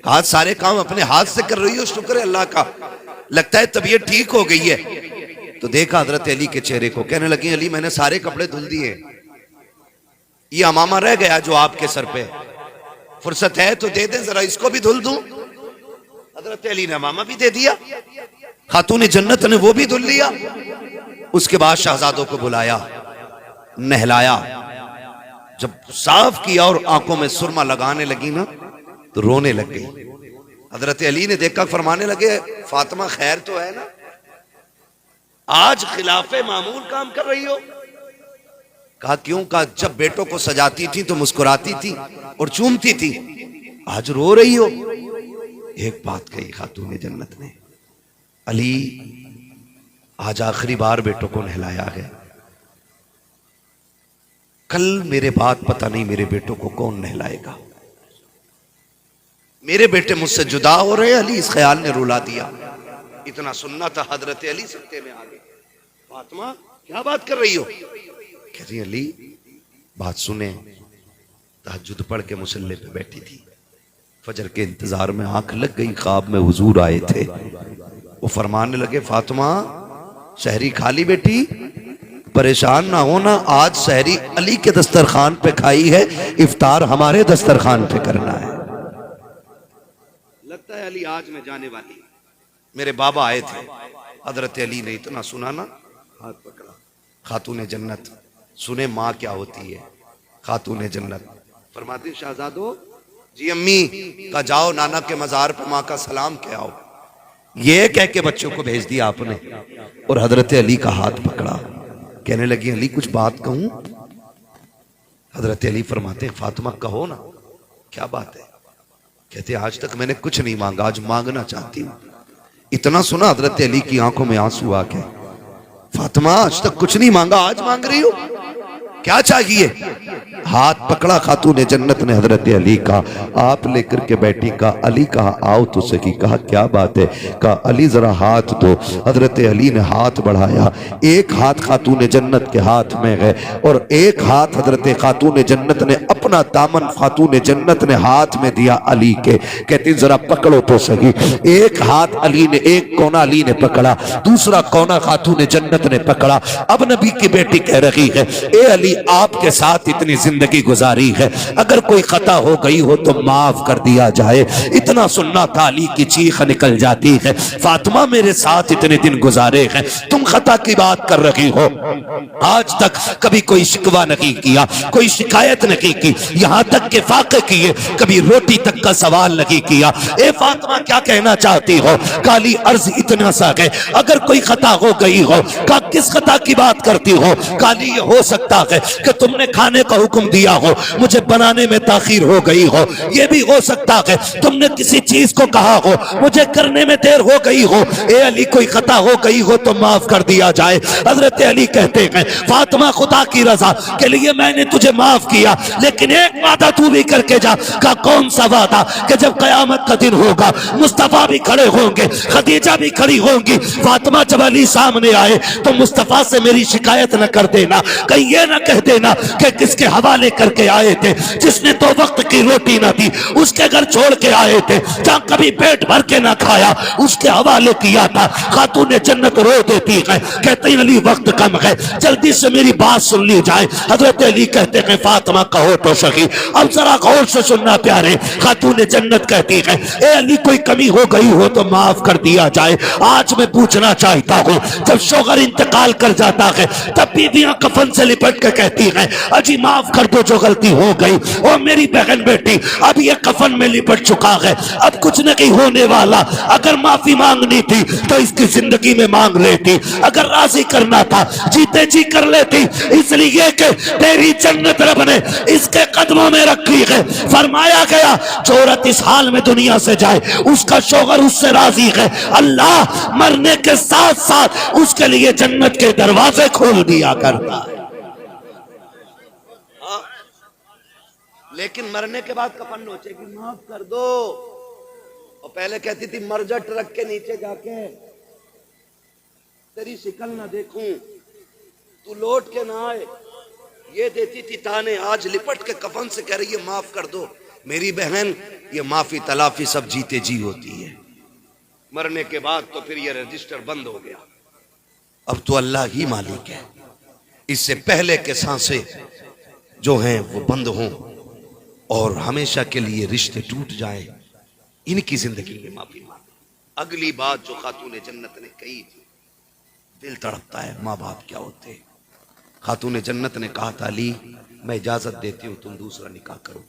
آج سارے کام اپنے ہاتھ سے کر رہی ہو، شکر ہے اللہ کا، لگتا ہے طبیعت ٹھیک ہو گئی ہے. تو دیکھا حضرت علی کے چہرے کو، کہنے لگی علی میں نے سارے کپڑے دھل دیے، یہ امامہ رہ گیا جو آپ کے سر پہ، فرصت ہے تو دے دیں ذرا اس کو بھی دھل دوں۔ حضرت علی نے امامہ بھی دے دیا، خاتون جنت نے وہ بھی دھل لیا۔ اس کے بعد شہزادوں کو بلایا، نہلایا، جب صاف کیا اور آنکھوں میں سرما لگانے لگی نا تو رونے لگ گئی۔ حضرت علی نے دیکھا، فرمانے لگے فاطمہ خیر تو ہے نا، آج خلاف معمول کام کر رہی ہو؟ کہا کیوں؟ کہا جب بیٹوں کو سجاتی تھی تو مسکراتی تھی اور چومتی تھی، آج رو رہی ہو؟ ایک بات کہی خاتون جنت نے، علی آج آخری بار بیٹوں کو نہلایا ہے، کل میرے بعد پتہ نہیں میرے بیٹوں کو کون نہلائے گا، میرے بیٹے مجھ سے جدا ہو رہے۔ علی اس خیال نے رلا دیا، اتنا سننا تھا حضرت علی سکتے میں آگے، فاطمہ کیا بات کر رہی ہو؟ کہتی علی بات سنیں، تہجد پڑھ کے مصلی پہ بیٹھی تھی، فجر کے انتظار میں آنکھ لگ گئی، خواب میں حضور آئے تھے، وہ فرمانے لگے فاطمہ سحری کھا لی بیٹی، پریشان نہ ہونا، آج سحری علی کے دسترخوان پہ کھائی ہے، افطار ہمارے دسترخوان پہ کرنا ہے۔ لگتا ہے علی آج میں جانے والی، میرے بابا آئے تھے، حضرت علی نے اتنا سنا نا، ہاتھ پکڑا، خاتون جنت سنے ماں کیا ہوتی ہے۔ خاتون جنت فرماتی شہزادو جی امی کا جاؤ نانا کے مزار پہ ماں کا سلام کہہ آؤ، یہ کہہ کے بچوں کو بھیج دیا آپ نے، اور حضرت علی کا ہاتھ پکڑا، کہنے لگی علی کچھ بات کہوں؟ حضرت علی فرماتے ہیں فاطمہ کہو نا، کیا بات ہے؟ کہتے آج تک میں نے کچھ نہیں مانگا، آج مانگنا چاہتی ہوں۔ اتنا سنا حضرت علی کی آنکھوں میں آنسو آ گئے، فاطمہ آج تک کچھ نہیں مانگا، آج مانگ رہی ہو، کیا چاہیے؟ ہاتھ پکڑا خاتون جنت نے حضرت علی کا، آپ لے کر کے بیٹھی، کہا علی کہا آؤ تو سکی، کہا کیا بات ہے؟ کہا علی ذرا ہاتھ دو۔ حضرت علی نے ہاتھ بڑھایا، ایک ہاتھ خاتون جنت کے ہاتھ میں ہے اور ایک ہاتھ حضرت خاتون جنت نے اپنا دامن خاتون جنت نے ہاتھ میں دیا علی کے، کہتی ذرا پکڑو تو سکی، ایک ہاتھ علی نے، ایک کونا علی نے پکڑا، دوسرا کونا خاتون جنت نے پکڑا۔ اب نبی کی بیٹی کہہ رہی ہے اے علی آپ کے ساتھ اتنی زندگی گزاری ہے، اگر کوئی خطا ہو گئی ہو تو معاف کر دیا جائے۔ اتنا سننا تھا، علی کی چیخ نکل جاتی ہے، فاطمہ میرے ساتھ اتنے دن گزارے ہیں، تم خطا کی بات کر رہی ہو، آج تک کبھی کوئی شکوہ نہیں کیا، کوئی شکایت نہیں کی، یہاں تک کہ فاقے کیے کبھی روٹی تک کا سوال نہیں کیا۔ اے فاطمہ کیا کہنا چاہتی ہو؟ کالی عرض اتنا سا ہے، اگر کوئی خطا ہو گئی ہو، کہا کس خطا کی بات کرتی ہو؟ کالی یہ ہو سکتا ہے کہ تم نے کھانے کا حکم دیا ہو، مجھے بنانے میں تاخیر ہو گئی ہو، یہ بھی ہو سکتا ہے تم نے کسی چیز کو کہا ہو، مجھے کرنے میں دیر ہو گئی ہو۔ اے علی کوئی خطا ہو گئی ہو تو معاف کر دیا جائے۔ حضرت علی کہتے ہیں فاطمہ خدا کی رضا کے لیے میں نے تجھے معاف کیا، لیکن ایک وعدہ تو بھی کر کے جا۔ کہا کون سا وعدہ؟ کہ جب قیامت کا دن ہوگا مصطفیٰ بھی کھڑے ہوں گے، خدیجہ بھی کھڑی ہوں گی، فاطمہ جب علی سامنے آئے تو مصطفیٰ سے میری شکایت نہ کر دینا، کہیں یہ نہ کہہ دینا کہ کس کے حوالے کر کے آئے تھے، جس نے 2 وقت کی روٹی نہ دی اس کے گھر چھوڑ کے آئے تھے، جہاں کبھی پیٹ بھر کے نہ کھایا اس کے حوالے کیا تھا۔ خاتون جنت رو دیتی ہے، کہتے ہیں علی وقت کم ہے، جلدی سے میری بات سن لی جائے۔ حضرت علی کہتے ہیں فاطمہ کہو تو سکی، اب ذرا غور سے سننا پیارے۔ خاتون جنت کہتی ہے اے علی کوئی کمی ہو گئی ہو تو معاف کر دیا جائے۔ آج میں پوچھنا چاہتا ہوں، جب شوہر انتقال کر جاتا ہے تب بیویاں کفن سے لپٹ کے کہتی ہیں اجی معاف کر دو جو غلطی ہو گئی، او میری بہن بیٹی اب یہ کفن میں لپٹ چکا ہے، اب کچھ نہیں ہونے والا، اگر معافی مانگنی تھی تو اس کی زندگی میں مانگ لیتی، اگر راضی کرنا تھا جیتے جی کر لیتی، اس لیے کہ تیری جنت رب نے اس کے قدموں میں رکھی ہے۔ فرمایا گیا جو عورت اس حال میں دنیا سے جائے اس کا شوہر اس سے راضی ہے، اللہ مرنے کے ساتھ ساتھ اس کے لیے جنت کے دروازے کھول دیا کرتا ہے۔ لیکن مرنے کے بعد کفن نوچے گی معاف کر دو، اور پہلے کہتی تھی مرجٹ رکھ کے نیچے جا کے تیری شکل نہ دیکھوں، تو لوٹ کے نہ آئے، یہ دیتی تھی تانے، آج لپٹ کے کفن سے کہہ رہی ہے معاف کر دو۔ میری بہن یہ معافی تلافی سب جیتے جی ہوتی ہے، مرنے کے بعد تو پھر یہ رجسٹر بند ہو گیا۔ اب تو اللہ ہی مالک ہے. اس سے پہلے کے سانسیں جو ہیں وہ بند ہوں اور ہمیشہ کے لیے رشتے ٹوٹ جائیں، ان کی زندگی میں معافی مانگ. اگلی بات جو خاتون جنت نے کہی تھی، دل تڑپتا ہے، ماں باپ کیا ہوتے. خاتون جنت نے کہا تھا علی میں اجازت دیتی ہوں تم دوسرا نکاح کرو،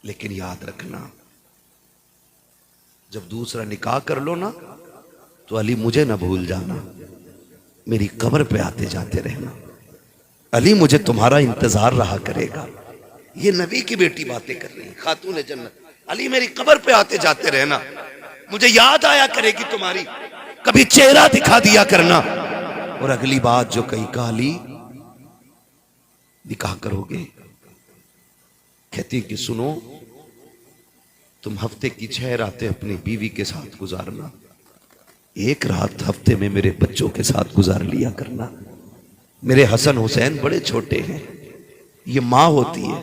لیکن یاد رکھنا جب دوسرا نکاح کر لو نا تو علی مجھے نہ بھول جانا، میری قبر پہ آتے جاتے رہنا، علی مجھے تمہارا انتظار رہا کرے گا. یہ نبی کی بیٹی باتیں کر رہی ہے خاتون جنت. علی میری قبر پہ آتے جاتے رہنا، مجھے یاد آیا کرے گی تمہاری، کبھی چہرہ دکھا دیا کرنا. اور اگلی بات جو کہی، کہا علی نکاح کرو گے؟ کہتی کہ سنو تم ہفتے کی 6 راتیں اپنی بیوی کے ساتھ گزارنا، 1 رات ہفتے میں میرے بچوں کے ساتھ گزار لیا کرنا. میرے حسن حسین بڑے چھوٹے ہیں، یہ ماں ہوتی ہے.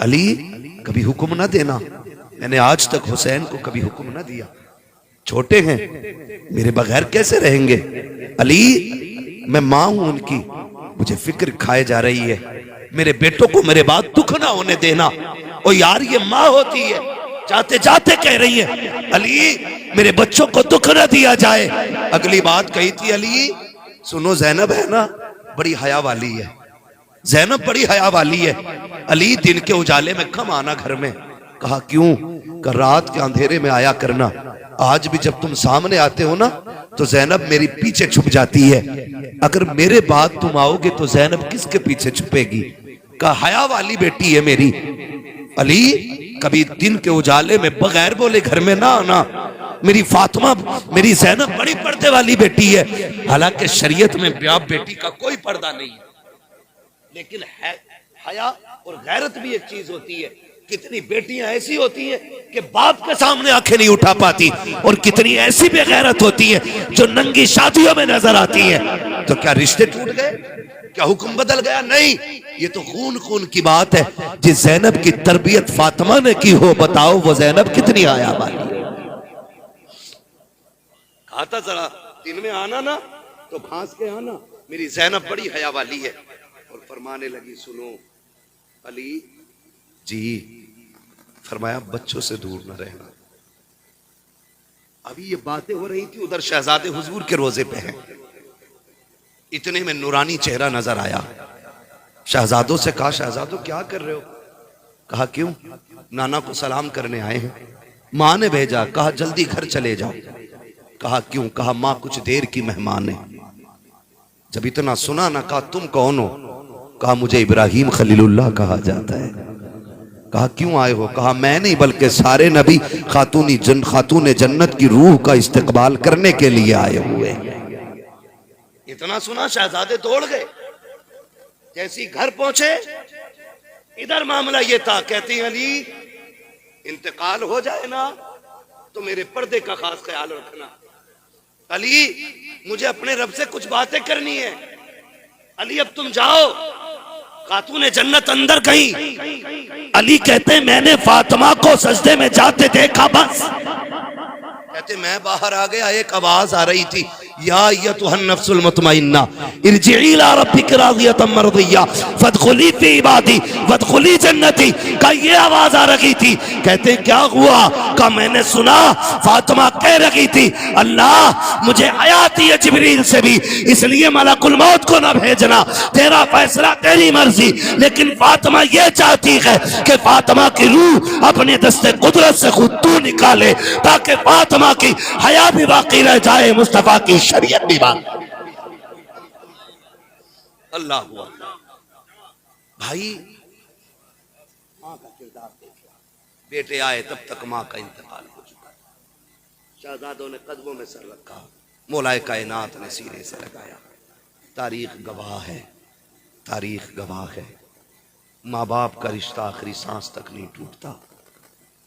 علی کبھی حکم نہ دینا، میں نے آج تک حسین کو کبھی حکم نہ دیا، چھوٹے ہیں میرے بغیر کیسے رہیں گے. علی میں ماں ہوں ان کی، مجھے فکر کھائے جا رہی ہے، میرے بیٹوں کو میرے بعد دکھ نہ ہونے دینا. اور یار یہ ماں ہوتی ہے، جاتے جاتے کہہ رہی ہے علی میرے بچوں کو دکھ نہ دیا جائے. اگلی بات کہی تھی علی سنو زینب ہے نا بڑی حیا والی ہے، زینب بڑی حیا والی ہے، علی دن کے اجالے میں کم آنا گھر میں. کہا کیوں؟ کہ رات کے اندھیرے میں آیا کرنا، آج بھی جب تم سامنے آتے ہو نا تو زینب میری پیچھے چھپ جاتی ہے، اگر میرے بعد تم آؤ گے تو زینب کس کے پیچھے چھپے گی؟ کہا حیا والی بیٹی ہے میری. علی کبھی دن کے اجالے میں بغیر بولے گھر میں نہ آنا، میری فاطمہ میری زینب بڑی پردے والی بیٹی ہے. حالانکہ شریعت میں باپ بیٹی کا کوئی پردہ نہیں ہے، لیکن حیا اور غیرت بھی ایک چیز ہوتی ہے. کتنی بیٹیاں ایسی ہوتی ہیں کہ باپ کے سامنے آنکھیں نہیں اٹھا پاتی، اور کتنی ایسی بے غیرت ہوتی ہے جو ننگی شادیوں میں نظر آتی ہے. تو کیا رشتے ٹوٹ گئے؟ کیا حکم بدل گیا؟ نہیں، یہ تو خون خون کی بات ہے. جس زینب کی تربیت فاطمہ نے کی ہو، بتاؤ وہ زینب کتنی حیا والی ہے. کہا تھا ذرا دن میں آنا نا تو بھانس کے آنا، میری زینب بڑی حیا والی ہے. اور فرمانے لگی سنو علی جی، فرمایا بچوں سے دور نہ رہنا. ابھی یہ باتیں ہو رہی تھی، ادھر شہزادے حضور کے روزے پہ ہیں. اتنے میں نورانی چہرہ نظر آیا. شہزادوں سے کہا شہزادوں کیا کر رہے ہو؟ کہا کیوں؟ نانا کو سلام کرنے آئے ہیں، ماں نے بھیجا. کہا جلدی گھر چلے جاؤ. کہا کیوں؟ کہا ماں کچھ دیر کی مہمان ہے. جب اتنا سنا نہ کہا تم کون ہو؟ کہا مجھے ابراہیم خلیل اللہ کہا جاتا ہے. کہا کیوں آئے ہو؟ کہا میں نہیں بلکہ سارے نبی خاتون جنت کی روح کا استقبال کرنے کے لیے آئے ہوئے. اتنا سنا شہزادے دوڑ گئے. جیسی گھر پہنچے ادھر معاملہ یہ تھا، کہتی ہیں علی انتقال ہو جائے نا تو میرے پردے کا خاص خیال رکھنا. علی مجھے اپنے رب سے کچھ باتیں کرنی ہے. علی اب تم جاؤ. خاتون جنت اندر گئی. علی کہتے میں نے فاطمہ کو سجدے میں جاتے دیکھا بس. کہتے میں باہر آ گیا، ایک آواز آ رہی تھی یا ایتھا النفس المطمئنہ ارجعی الی ربک راضیۃ مرضیہ فادخلی فی عبادی وادخلی جنتی. کا یہ آواز آ رہی تھی. کہتے کیا ہوا؟ کہ میں نے سنا فاطمہ کہہ رہی تھی اللہ مجھے حیاتی ہے جبریل سے بھی، اس لیے ملک الموت کو نہ بھیجنا، تیرا فیصلہ تیری مرضی. لیکن فاطمہ یہ چاہتی ہے کہ فاطمہ کی روح اپنے دست قدرت سے خود تو نکالے تاکہ فاطمہ کی حیا بھی باقی رہ جائے، مصطفیٰ کی شریعت بھی باقی. اللہ ہوا بھائی ماں کا کردار دیکھا. بیٹے آئے تب تک ماں کا انتقال ہو چکا. شہزادوں نے قدموں میں سر رکھا، مولا کائنات نے سینے سے لگایا. تاریخ گواہ ہے، تاریخ گواہ ہے. ماں باپ کا رشتہ آخری سانس تک نہیں ٹوٹتا.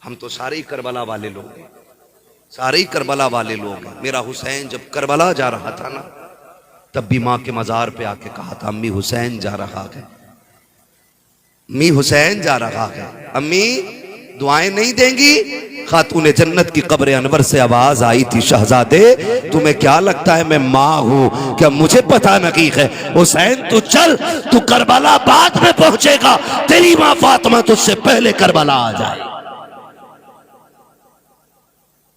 ہم تو سارے ہی کربلا والے لوگ ہیں، سارے ہی کربلا والے لوگ ہیں. میرا حسین جب کربلا جا رہا تھا نا تب بھی ماں کے مزار پہ آ کے کہا تھا امی حسین جا رہا ہے، امی حسین جا رہا ہے. امی دعائیں نہیں دیں گی؟ خاتون جنت کی قبر انور سے آواز آئی تھی شہزادے تمہیں کیا لگتا ہے میں ماں ہوں کیا مجھے پتہ نہیں ہے؟ حسین تو چل، تو کربلا بعد میں پہنچے گا، تیری ماں فاطمہ تجھ سے پہلے کربلا آ جائے۔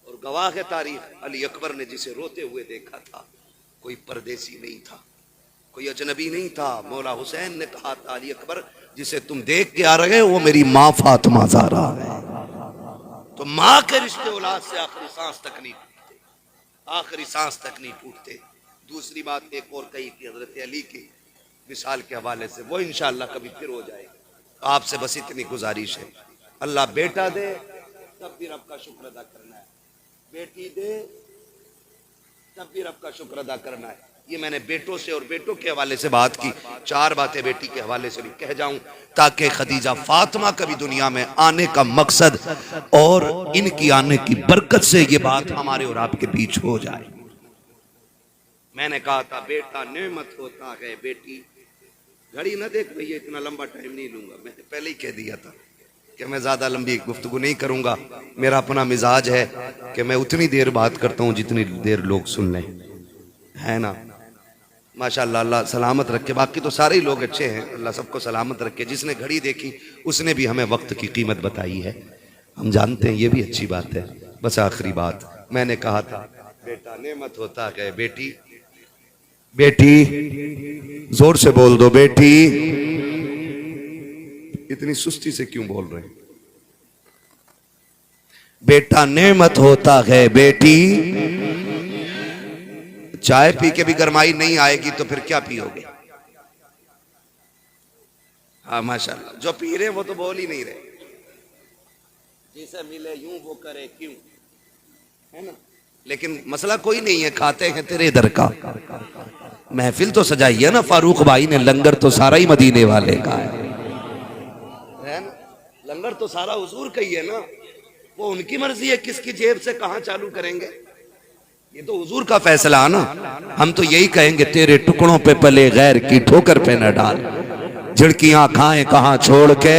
اور گواہ ہے تاریخ، علی اکبر نے جسے روتے ہوئے دیکھا تھا کوئی پردیسی نہیں تھا، کوئی اجنبی نہیں تھا۔ مولا حسین نے کہا تھا علی اکبر جسے تم دیکھ کے آ رہے ہو وہ میری ماں فاطمہ زہرا ہے۔ تو ماں کے رشتے اولاد سے آخری سانس تک نہیں ٹوٹتے، آخری سانس تک نہیں ٹوٹتے۔ دوسری بات ایک اور کہی تھی حضرت علی کی وصال کے حوالے سے، وہ انشاءاللہ کبھی پھر ہو جائے گا۔ آپ سے بس اتنی گزارش ہے، اللہ بیٹا دے تب بھی رب کا شکر ادا کرنا ہے، بیٹی دے تب بھی رب کا شکر ادا کرنا ہے۔ یہ میں نے بیٹوں سے اور بیٹوں کے حوالے سے بات کی، 4 باتیں بیٹی کے حوالے سے بھی کہہ جاؤں تاکہ خدیجہ فاطمہ کا بھی دنیا میں آنے کا مقصد اور ان کی آنے کی برکت سے یہ بات ہمارے اور آپ کے بیچ ہو جائے۔ میں نے کہا تھا بیٹا نعمت ہوتا ہے، بیٹی گھڑی نہ دیکھ بھئی اتنا لمبا ٹائم نہیں لوں گا، میں نے پہلے ہی کہہ دیا تھا کہ میں زیادہ لمبی گفتگو نہیں کروں گا۔ میرا اپنا مزاج ہے کہ میں اتنی دیر بات کرتا ہوں جتنی دیر لوگ سن لیں، ہے نا؟ ماشاءاللہ اللہ سلامت رکھے، باقی تو سارے ہی لوگ اچھے ہیں، اللہ سب کو سلامت رکھے۔ جس نے گھڑی دیکھی اس نے بھی ہمیں وقت کی قیمت بتائی ہے، ہم جانتے ہیں، یہ بھی اچھی بات ہے۔ بس آخری بات میں نے کہا تھا بیٹا نعمت ہوتا ہے، بیٹی بیٹی زور سے بول دو، بیٹی اتنی سستی سے کیوں بول رہے ہیں؟ بیٹا نعمت ہوتا ہے، بیٹی چائے پی کے بھی گرمائی نہیں آئے گی تو پھر کیا پیو گے؟ ہاں ماشاءاللہ، جو پی رہے وہ تو بول ہی نہیں رہے، جسے ملے یوں وہ کرے کیوں، ہے نا؟ لیکن مسئلہ کوئی نہیں ہے، کھاتے ہیں تیرے در کا۔ محفل تو سجائی ہے نا فاروق بھائی نے، لنگر تو سارا ہی مدینے والے کا ہے نا؟ لنگر تو سارا حضور کا ہی ہے نا، وہ ان کی مرضی ہے کس کی جیب سے کہاں چالو کریں گے، یہ تو حضور کا فیصلہ ہے نا۔ ہم تو یہی کہیں گے تیرے ٹکڑوں پہ پلے غیر کی ٹھوکر پہ نہ ڈال، جھڑکیاں کھائیں کہاں چھوڑ کے